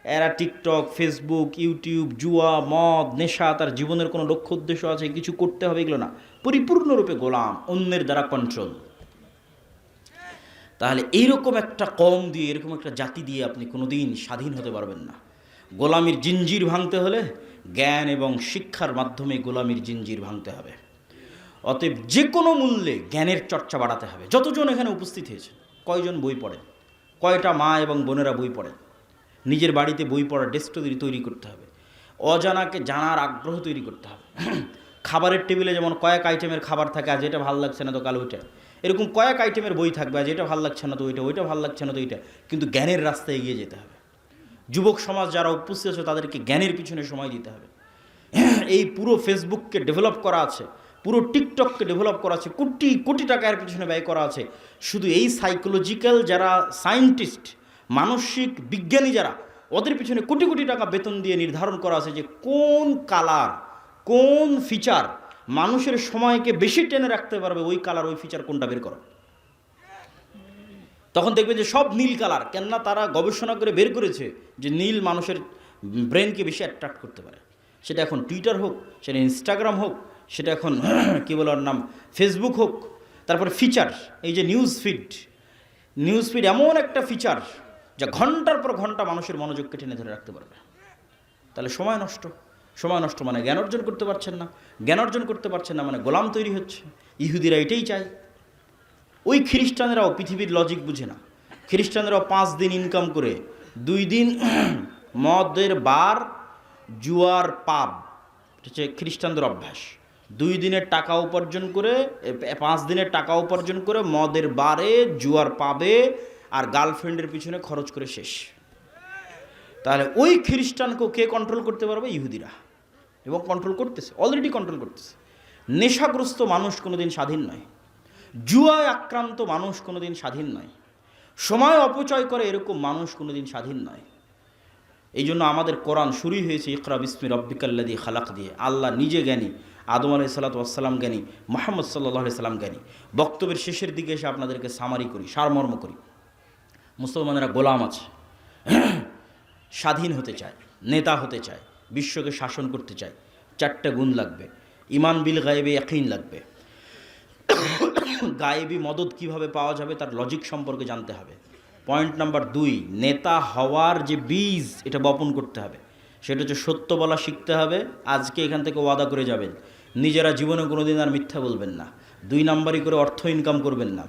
এরা টিকটক, ফেসবুক, ইউটিউব, জুয়া, মদ, নেশা, তার জীবনের কোনো লক্ষ্য উদ্দেশ্য আছে, কিছু করতে হবে, এগুলো না, পরিপূর্ণরূপে গোলাম, অন্যের দ্বারা কন্ট্রোল। তাহলে এইরকম একটা কম দিয়ে, এরকম একটা জাতি দিয়ে আপনি কোনোদিন স্বাধীন হতে পারবেন না। গোলামির জিঞ্জির ভাঙতে হলে জ্ঞান এবং শিক্ষার মাধ্যমে গোলামির জিঞ্জির ভাঙতে হবে। অতএব যে কোনো মূল্যে জ্ঞানের চর্চা বাড়াতে হবে। যতজন এখানে উপস্থিত হয়েছে, কয়জন বই পড়েন? কয়টা মা এবং বোনেরা বই পড়েন? নিজের বাড়িতে বই পড়ার ডেস্ক তৈরি করতে হবে। অজানাকে জানার আগ্রহ তৈরি করতে হবে। খাবারের টেবিলে যেমন কয়েক আইটেমের খাবার থাকে, আজ এটা ভালো লাগছে না তো কাল ওইটা, এরকম কয়েক আইটেমের বই থাকবে, আজ এটা ভালো লাগছে না তো ওইটা, ওইটা ভালো লাগছে না তো ওইটা, কিন্তু জ্ঞানের রাস্তায় এগিয়ে যেতে হবে। যুবক সমাজ যারা উপস্থিত আছে তাদেরকে জ্ঞানের পিছনে সময় দিতে হবে। এই পুরো ফেসবুককে ডেভেলপ করা আছে, পুরো টিকটককে ডেভেলপ করা আছে, কোটি কোটি টাকা এর পিছনে ব্যয় করা আছে। শুধু এই সাইকোলজিক্যাল যারা সায়েন্টিস্ট, মানসিক বিজ্ঞানী যারা, ওদের পিছনে কোটি কোটি টাকা বেতন দিয়ে নির্ধারণ করা আছে যে কোন কালার, কোন ফিচার মানুষের সময়কে বেশি টেনে রাখতে পারবে, ওই কালার ওই ফিচার কোনটা বের করো। তখন দেখবেন যে সব নীল কালার, কেননা তারা গবেষণা করে বের করেছে যে নীল মানুষের ব্রেনকে বেশি অ্যাট্রাক্ট করতে পারে। সেটা এখন টুইটার হোক, সেটা ইনস্টাগ্রাম হোক, সেটা এখন কী বলে ওর নাম ফেসবুক হোক। তারপরে ফিচার, এই যে নিউজ ফিড এমন একটা ফিচার যা ঘন্টার পর ঘন্টা মানুষের মনোযোগকে টেনে ধরে রাখতে পারবে। তাহলে সময় নষ্ট মানে জ্ঞান অর্জন করতে পারছেন না, জ্ঞান অর্জন করতে পারছেন না মানে গোলাম তৈরি হচ্ছে। ইহুদিরা এটাই চায়। ওই খ্রিস্টানেরাও পৃথিবীর লজিক বুঝে না। খ্রিস্টানেরাও 5 দিন ইনকাম করে 2 দিন মদের বার, জুয়ার পাব, হচ্ছে খ্রিস্টানদের অভ্যাস। 2 দিনের টাকা উপার্জন করে, 5 দিনের টাকা উপার্জন করে মদের বারে, জুয়ার পাবে আর গার্লফ্রেন্ডের পিছনে খরচ করে শেষ। তাহলে ওই খ্রিস্টানকেও কে কন্ট্রোল করতে পারবে? ইহুদিরা। এবং কন্ট্রোল করতেছে, অলরেডি কন্ট্রোল করতেছে। নেশাগ্রস্ত মানুষ কোনোদিন স্বাধীন নয়, জুয়ায় আক্রান্ত মানুষ কোনোদিন স্বাধীন নয়, সময় অপচয় করে এরকম মানুষ কোনোদিন স্বাধীন নয়। এই জন্য আমাদের কোরআন শুরুই হয়েছে ইকরা বিসমি রব্বিকাল্লাযী খালাক দিয়ে। আল্লাহ নিজে জ্ঞানী, আদম আলাইহিস সালাতু ওয়াস সালাম জ্ঞানী, মুহাম্মদ সাল্লাল্লাহু আলাইহি সাল্লাম জ্ঞানী। বক্তব্যের শেষের দিকে এসে আপনাদেরকে সামারি করি, সারমর্ম করি। মুসলমানেরা গোলাম আছে, স্বাধীন হতে চায়, নেতা হতে চায়, বিশ্বকে শাসন করতে চায়। 4টে গুণ লাগবে। ঈমান বিল গায়বে ইয়াকিন লাগবে। গায়েবী মদদ কিভাবে পাওয়া যাবে তার লজিক সম্পর্কে জানতে হবে। পয়েন্ট নাম্বার 2, নেতা হওয়ার যে বীজ এটা বপন করতে হবে। সেটা হচ্ছে সত্য বলা শিখতে হবে। আজকে এখান থেকে ওয়াদা করে যাবেন, নিজেরা জীবনে কোনোদিন আর মিথ্যা বলবেন না। 2 নাম্বারই করে অর্থ ইনকাম করবেন না।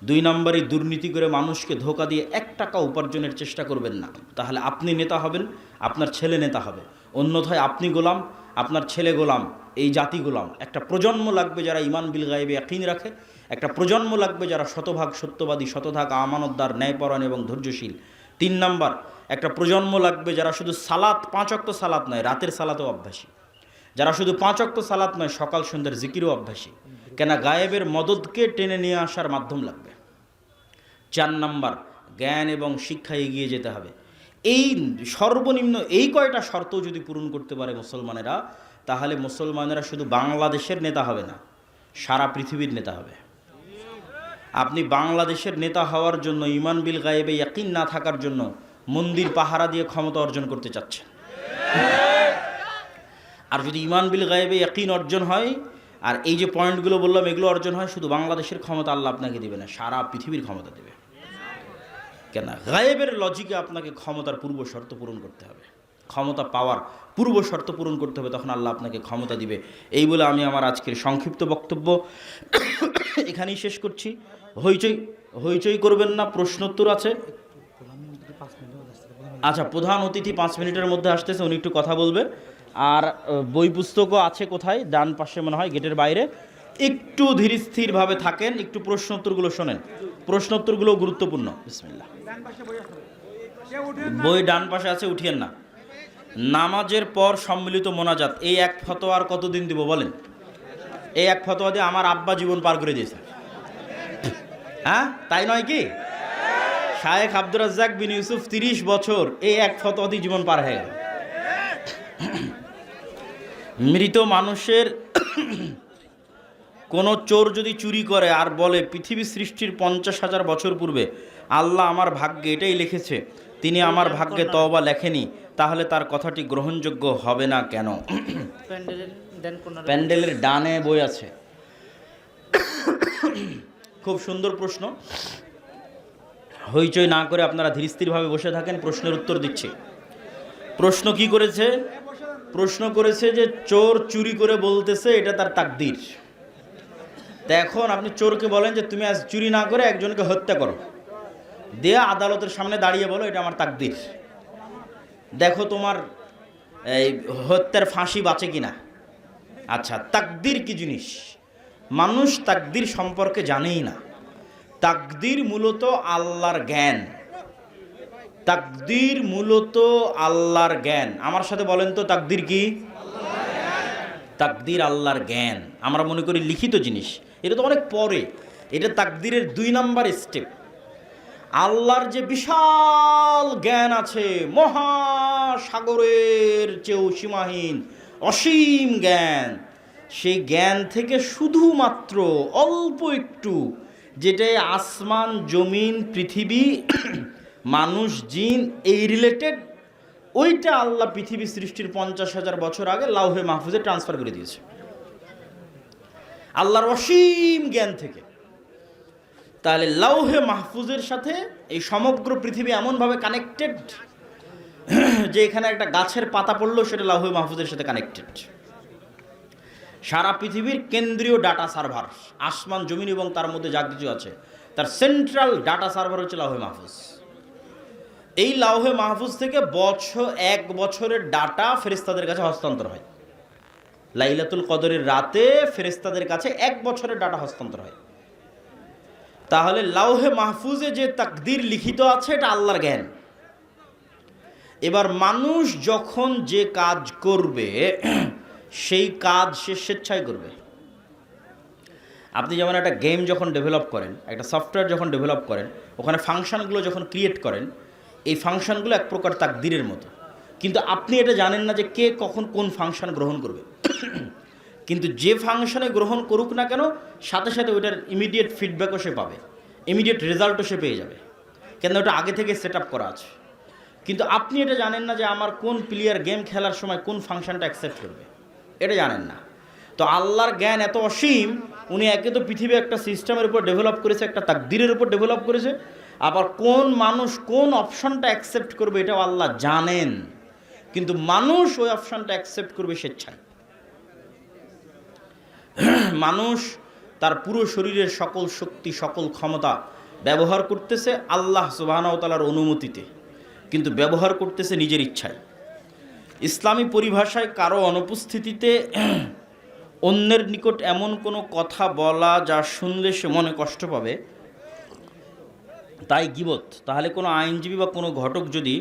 2 নাম্বারই দুর্নীতি করে মানুষকে ধোঁকা দিয়ে 1 টাকা উপার্জনের চেষ্টা করবেন না। তাহলে আপনি নেতা হবেন, আপনার ছেলে নেতা হবে। অন্যথায় আপনি গোলাম, আপনার ছেলে গোলাম, এই জাতি গোলাম। একটা প্রজন্ম লাগবে যারা ঈমান বিল গায়বে ইয়াকিন রাখে। একটা প্রজন্ম লাগবে যারা শতভাগ সত্যবাদী, শতভাগ আমানতদার, ন্যায়পরায়ণ এবং ধৈর্যশীল। 3 নাম্বার, একটা প্রজন্ম লাগবে যারা শুধু সালাত, 5 ওয়াক্ত সালাত নয়, রাতের সালাতেও অভ্যাসী। যারা শুধু 5 ওয়াক্ত সালাত নয়, সকাল সন্ধ্যার জিকিরও অভ্যাসী। কেন? গায়েবের মদদকে টেনে নিয়ে আসার মাধ্যম লাগবে। 4 নাম্বার, জ্ঞান এবং শিক্ষায় এগিয়ে যেতে হবে। এই সর্বনিম্ন এই কয়টা শর্ত যদি পূরণ করতে পারে মুসলমানেরা, তাহলে মুসলমানেরা শুধু বাংলাদেশের নেতা হবে না, সারা পৃথিবীর নেতা হবে। আপনি বাংলাদেশের নেতা হওয়ার জন্য ঈমান বিল গায়বে ইয়াকিন না থাকার জন্য মন্দির পাহারা দিয়ে ক্ষমতা অর্জন করতে চাচ্ছেন। আর যদি ঈমান বিল গায়বে ইয়াকিন অর্জন হয়, আর এই যে পয়েন্টগুলো বললাম এগুলো অর্জন হয়, শুধু বাংলাদেশের ক্ষমতা আল্লাহ আপনাকে দেবে না, সারা পৃথিবীর ক্ষমতা দেবে। কেন? গায়েবের লজিকে আপনাকে ক্ষমতার পূর্ব শর্ত পূরণ করতে হবে, ক্ষমতা পাওয়ার পূর্ব শর্ত পূরণ করতে হবে, তখন আল্লাহ আপনাকে ক্ষমতা দিবে। এই বলে আমি আমার আজকের সংক্ষিপ্ত বক্তব্য এখানেই শেষ করছি। হইচই করবেন না, প্রশ্নোত্তর আছে। আচ্ছা, প্রধান অতিথি 5 মিনিটের মধ্যে আসতেছে, উনি একটু কথা বলবে। আর বই পুস্তকও আছে কোথায়, ডান পাশে মনে হয় গেটের বাইরে। একটু ধীরস্থিরভাবে থাকেন, একটু প্রশ্নোত্তরগুলো শোনেন, প্রশ্নোত্তরগুলো গুরুত্বপূর্ণ। বিসমিল্লাহ। বই ডান পাশে আছে, উঠিয়েন না। নামাজের পর সম্মিলিত মোনাজাত, এই এক ফতোয়ার কতদিন দিব বলেন? এই এক ফতোয়া দিয়ে আমার আব্বা জীবন পার করে দিয়েছে। হ্যাঁ, তাই নয় কি? শায়েখ আব্দুর রাজ্জাক বিন ইউসুফ 30 বছর এই এক ফতোয়া দিয়ে জীবন পার হয়ে গেল। মৃত মানুষের কোনো চোর যদি চুরি করে আর বলে পৃথিবী সৃষ্টির 50,000 বছর পূর্বে আল্লাহ আমার ভাগ্যে এটাই লিখেছে, তিনি আমার ভাগ্যে তওবা লেখেনি, তাহলে তার কথাটি গ্রহণযোগ্য হবে না কেন? প্যান্ডেলের ডানে বই আছে। খুব সুন্দর প্রশ্ন। হইচই না করে আপনারা ধীরস্থিরভাবে বসে থাকেন, প্রশ্নের উত্তর দিচ্ছি। প্রশ্ন কি করেছে? প্রশ্ন করেছে যে চোর চুরি করে বলতেছে এটা তার তাকদীর। তা এখন আপনি চোরকে বলেন যে তুমি আজ চুরি না করে একজনকে হত্যা করো, দিয়ে আদালতের সামনে দাঁড়িয়ে বলো এটা আমার তাকদীর, দেখো তোমার এই হত্যার ফাঁসি বাঁচে কিনা। আচ্ছা, তাকদীর কি জিনিস? মানুষ তাকদীর সম্পর্কে জানেই না। তাকদীর মূলত আল্লাহর জ্ঞান। তাকদীর মূলত আল্লাহর জ্ঞান। আমার সাথে বলেন তো তাকদীর কি? তাকদীর আল্লাহর জ্ঞান। আমরা মনে করি লিখিত জিনিস, এটা তো অনেক পরে। এটা তাকদীরের 2 নাম্বার স্টেপ। আল্লাহর যে বিশাল জ্ঞান আছে, মহাসাগরের চেয়েও সীমাহীন অসীম জ্ঞান, সেই জ্ঞান থেকে শুধুমাত্র অল্প একটু, যেটাই আসমান জমিন পৃথিবী মানুষ জিন এই রিলেটেড, ওইটা আল্লাহ পৃথিবী সৃষ্টির 50,000 বছর আগে লাউহে মাহফুজে ট্রান্সফার করে দিয়েছে আল্লাহর অসীম জ্ঞান থেকে। তাহলে লাউহে মাহফুজের সাথে এই সমগ্র পৃথিবী এমনভাবে কানেক্টেড যে এখানে একটা গাছের পাতা পড়লেও সেটা লাউহে মাহফুজের সাথে কানেক্টেড। সারা পৃথিবীর কেন্দ্রীয় ডাটা সার্ভার, আসমান জমিন এবং তার মধ্যে যা কিছু আছে তার সেন্ট্রাল ডাটা সার্ভার হচ্ছে লাউহে মাহফুজ। এই লাউহে মাহফুজ থেকে এক বছরের ডাটা ফেরেশতাদের কাছে হস্তান্তর হয়। লাইলাতুল কদরের রাতে ফেরেশতাদের কাছে 1 বছরের ডাটা হস্তান্তর হয়। তাহলে লাউহে মাহফুজে যে তাকদীর লিখিত আছে এটা আল্লাহর জ্ঞান। এবার মানুষ যখন যে কাজ করবে সেই কাজ সে স্বেচ্ছায় করবে। আপনি যেমন একটা গেম যখন ডেভেলপ করেন, একটা সফটওয়্যার যখন ডেভেলপ করেন, ওখানে ফাংশনগুলো যখন ক্রিয়েট করেন, এই ফাংশনগুলো এক প্রকার তাকদীরের মতো, কিন্তু আপনি এটা জানেন না যে কে কখন কোন ফাংশন গ্রহণ করবে। কিন্তু যে ফাংশনে গ্রহণ করুক না কেন, সাথে সাথে ওইটার ইমিডিয়েট ফিডব্যাকও সে পাবে, ইমিডিয়েট রেজাল্টও সে পেয়ে যাবে, কেন ওটা আগে থেকে সেট আপ করা আছে। কিন্তু আপনি এটা জানেন না যে আমার কোন প্লেয়ার গেম খেলার সময় কোন ফাংশনটা অ্যাকসেপ্ট করবে, এটা জানেন না। তো আল্লাহর জ্ঞান এত অসীম, উনি একে তো পৃথিবী একটা সিস্টেমের উপর ডেভেলপ করেছে, একটা তাকদীরের উপর ডেভেলপ করেছে, আবার কোন মানুষ কোন অপশনটা অ্যাকসেপ্ট করবে এটাও আল্লাহ জানেন, কিন্তু মানুষ ওই অপশনটা অ্যাকসেপ্ট করবে স্বেচ্ছায়। মানুষ তার পুরো শরীরের সকল শক্তি সকল ক্ষমতা ব্যবহার করতেছে আল্লাহ সুবহানাহু ওয়া তাআলার অনুমতিতে, কিন্তু ব্যবহার করতেছে নিজের ইচ্ছায়। ইসলামী পরিভাষায় কারো অনুপস্থিতিতে অন্যের নিকট এমন কোনো কথা বলা যা শুনলে সে মনে কষ্ট পাবে, তাই গীবত। তাহলে কোনো আইনজীবী বা কোনো ঘটক যদি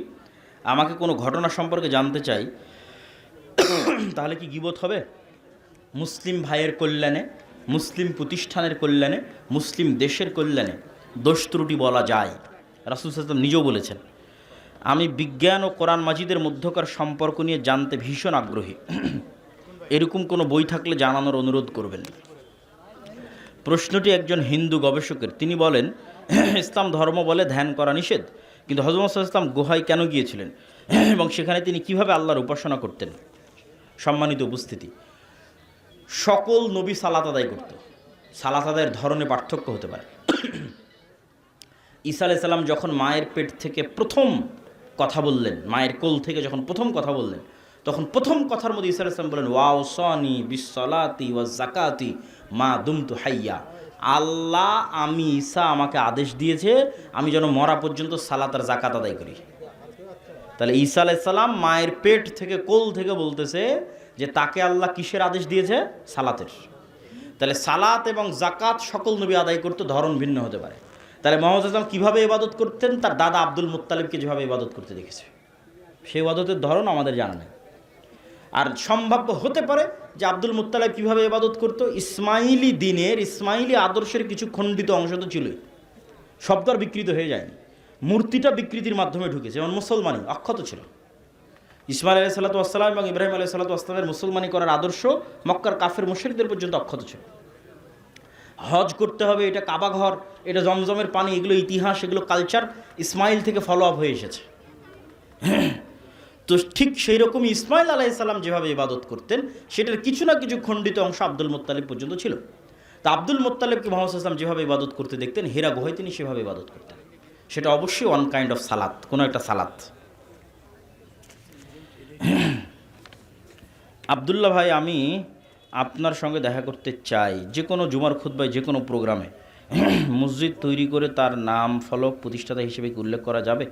আমাকে কোনো ঘটনা সম্পর্কে জানতে চাই, তাহলে কি গীবত হবে? মুসলিম ভাইয়ের কল্যাণে, মুসলিম প্রতিষ্ঠানের কল্যাণে, মুসলিম দেশের কল্যাণে দোষ ত্রুটি বলা যায়। রাসূল সাল্লাল্লাহু আলাইহি ওয়াসাল্লাম নিজেও বলেছেন, আমি বিজ্ঞান ও কোরআন মাজিদের মধ্যকার সম্পর্ক নিয়ে জানতে ভীষণ আগ্রহী, এরকম কোনো বই থাকলে জানানোর অনুরোধ করবেন। প্রশ্নটি একজন হিন্দু গবেষকের। তিনি বলেন, ইসলাম ধর্ম বলে ধ্যান করা নিষেধ, কিন্তু হযরত মুহাম্মদ সাল্লাল্লাহু আলাইহি ওয়াসাল্লাম গুহায় কেন গিয়েছিলেন এবং সেখানে তিনি কিভাবে আল্লাহর উপাসনা করতেন? সম্মানিত উপস্থিতি, সকল নবী সালাত আদায় করত। সালাত আদায়ের ধরনে পার্থক্য হতে পারে। ঈসা আলাইহিস সালাম যখন মায়ের পেট থেকে প্রথম কথা বললেন, মায়ের কোল থেকে যখন প্রথম কথা বললেন, তখন প্রথম কথার মধ্যে ঈসা আলাইহিস সালাম বলেন, ওয়াউসানি বিসসালাতি ওয়াজ যাকাতি মা দুমতু হাইয়া। আল্লাহ আমি ঈসা আমাকে আদেশ দিয়েছে আমি যেন মরা পর্যন্ত সালাত আর যাকাত আদায় করি। তাহলে ঈসা আলাইহিস সালাম মায়ের পেট থেকে কোল থেকে বলতেছে যে তাকে আল্লাহ কিসের আদেশ দিয়েছে? সালাতের। তাহলে সালাত এবং যাকাত সকল নবী আদায় করতে, ধরন ভিন্ন হতে পারে। তাহলে মুহাম্মদ সাল্লাল্লাহু আলাইহি ওয়াসাল্লাম কীভাবে ইবাদত করতেন? তার দাদা আব্দুল মুত্তালিবকে যেভাবে ইবাদত করতে দেখেছে, সেই ইবাদতের ধরন আমাদের জানা নেই। আর সম্ভাব্য হতে পারে যে আব্দুল মুত্তালিব কীভাবে ইবাদত করতো, ইসমাইলি দিনের, ইসমাইলি আদর্শের কিছু খণ্ডিত অংশ তো ছিলই, শব্দ আর বিকৃত হয়ে যায়নি, মূর্তিটা বিকৃতির মাধ্যমে ঢুকেছে, যেমন মুসলমানি অক্ষত ছিল। ইসমাইল আলাইহিস সালাতু ওয়াস সালাম এবং ইব্রাহিম আলাইহিস সালাতু ওয়াস সালামের মুসলমানি করার আদর্শ মক্কার কাফের মুশরিকদের পর্যন্ত অক্ষত ছিল। হজ করতে হবে, এটা কাবা ঘর, এটা জমজমের পানি, এগুলো ইতিহাস, এগুলো কালচার ইসমাইল থেকে ফলো আপ হয়ে এসেছে। তো ঠিক সেই রকমই ইসমাইল আলাইহিস সালাম যেভাবে ইবাদত করতেন, সেটার কিছু না কিছু খণ্ডিত অংশ আব্দুল মুত্তালিব পর্যন্ত ছিল। তা আব্দুল মুত্তালিবকে মুহাম্মদ সাল্লাল্লাহু আলাইহি ওয়াসাল্লাম যেভাবে ইবাদত করতে দেখতেন, হীরা গুহায় তিনি সেভাবে ইবাদত করতেন। সেটা অবশ্যই ওয়ান কাইন্ড অফ সালাত, কোনো একটা সালাত। আব্দুল্লাহ ভাই, আমি আপনার সঙ্গে দেখা করতে চাই। যে কোনো জুমার খুতবায়, যে কোনো প্রোগ্রামে মসজিদ তৈরি করে তার নাম ফলক প্রতিষ্ঠাতা হিসেবে কি উল্লেখ করা যাবে?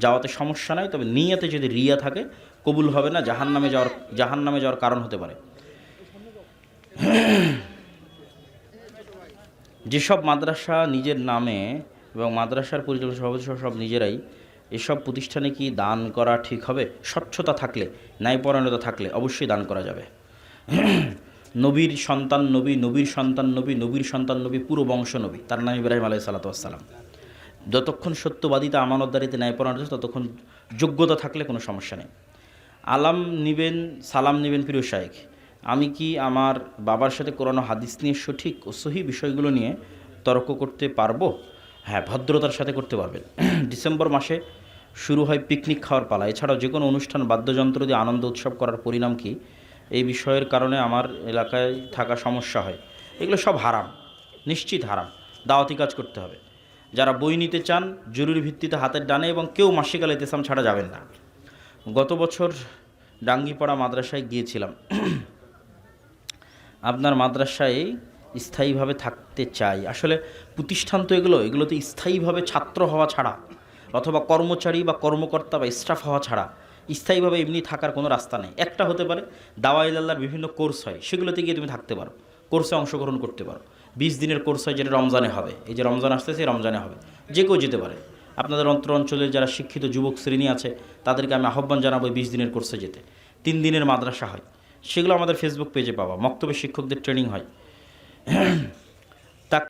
যাওয়াতে সমস্যা নাই, তবে নিয়তে যদি রিয়া থাকে কবুল হবে না, জাহান্নামে যাওয়ার কারণ হতে পারে। যেসব মাদ্রাসা নিজের নামে এবং মাদ্রাসার পরিচালক সভাপতি সব নিজেরাই, এসব প্রতিষ্ঠানে কি দান করা ঠিক হবে? স্বচ্ছতা থাকলে, ন্যায়পরায়ণতা থাকলে অবশ্যই দান করা যাবে। নবীর সন্তান নবী, নবীর সন্তান নবী, নবীর সন্তান নবী, পুরো বংশ নবী, তার নাম ইব্রাহিম আলাইহিস সালাতু ওয়াস সালাম। যতক্ষণ সত্যবাদিতা আমানতদারিতে ন্যায়পরায়ণ আছে ততক্ষণ যোগ্যতা থাকলে কোনো সমস্যা নেই। আলাম নিবেন, সালাম নেবেন প্রিয় শাইখ, আমি কি আমার বাবার সাথে কোরআন হাদিস নিয়ে সঠিক ও সহি বিষয়গুলো নিয়ে তর্ক করতে পারবো? হ্যাঁ, ভদ্রতার সাথে করতে পারবেন। ডিসেম্বর মাসে শুরু হয় পিকনিক খাওয়ার পালা। এছাড়াও যে কোনো অনুষ্ঠান, বাদ্যযন্ত্র দিয়ে আনন্দ উৎসব করার পরিণাম কি? এই বিষয়ের কারণে আমার এলাকায় থাকা সমস্যা হয়। এগুলো সব হারাম, নিশ্চিত হারাম। দাওয়াতি কাজ করতে হবে। যারা বই নিতে চান জরুরি ভিত্তিতে হাতের ডানে, এবং কেউ মাসিক আল ইতিসাম ছাড়া যাবেন না। গত বছর ডাঙ্গিপাড়া মাদ্রাসায় গিয়েছিলাম। আপনার মাদ্রাসায় স্থায়ীভাবে থাকতে চাই। আসলে প্রতিষ্ঠান তো এগুলোতে স্থায়ীভাবে ছাত্র হওয়া ছাড়া, অথবা কর্মচারী বা কর্মকর্তা বা স্টাফ হওয়া ছাড়া স্থায়ীভাবে এমনি থাকার কোনো রাস্তা নেই। একটা হতে পারে দাওয়াইল্লাহর বিভিন্ন কোর্স হয়, সেগুলোতে গিয়ে তুমি থাকতে পারো, কোর্সে অংশগ্রহণ করতে পারো। 20 দিনের কোর্স হয়, যেটা রমজানে হবে। এই যে রমজান আসতেছে, রমজানে হবে, যে কেউ যেতে পারে। আপনাদের অঞ্চলের যারা শিক্ষিত যুবক শ্রেণী আছে তাদেরকে আমি আহ্বান জানাবো 20 দিনের কোর্সে যেতে। 3 দিনের মাদ্রাসা হয়, সেগুলো আমাদের ফেসবুক পেজে পাওয়া। মক্তবের শিক্ষকদের ট্রেনিং হয়।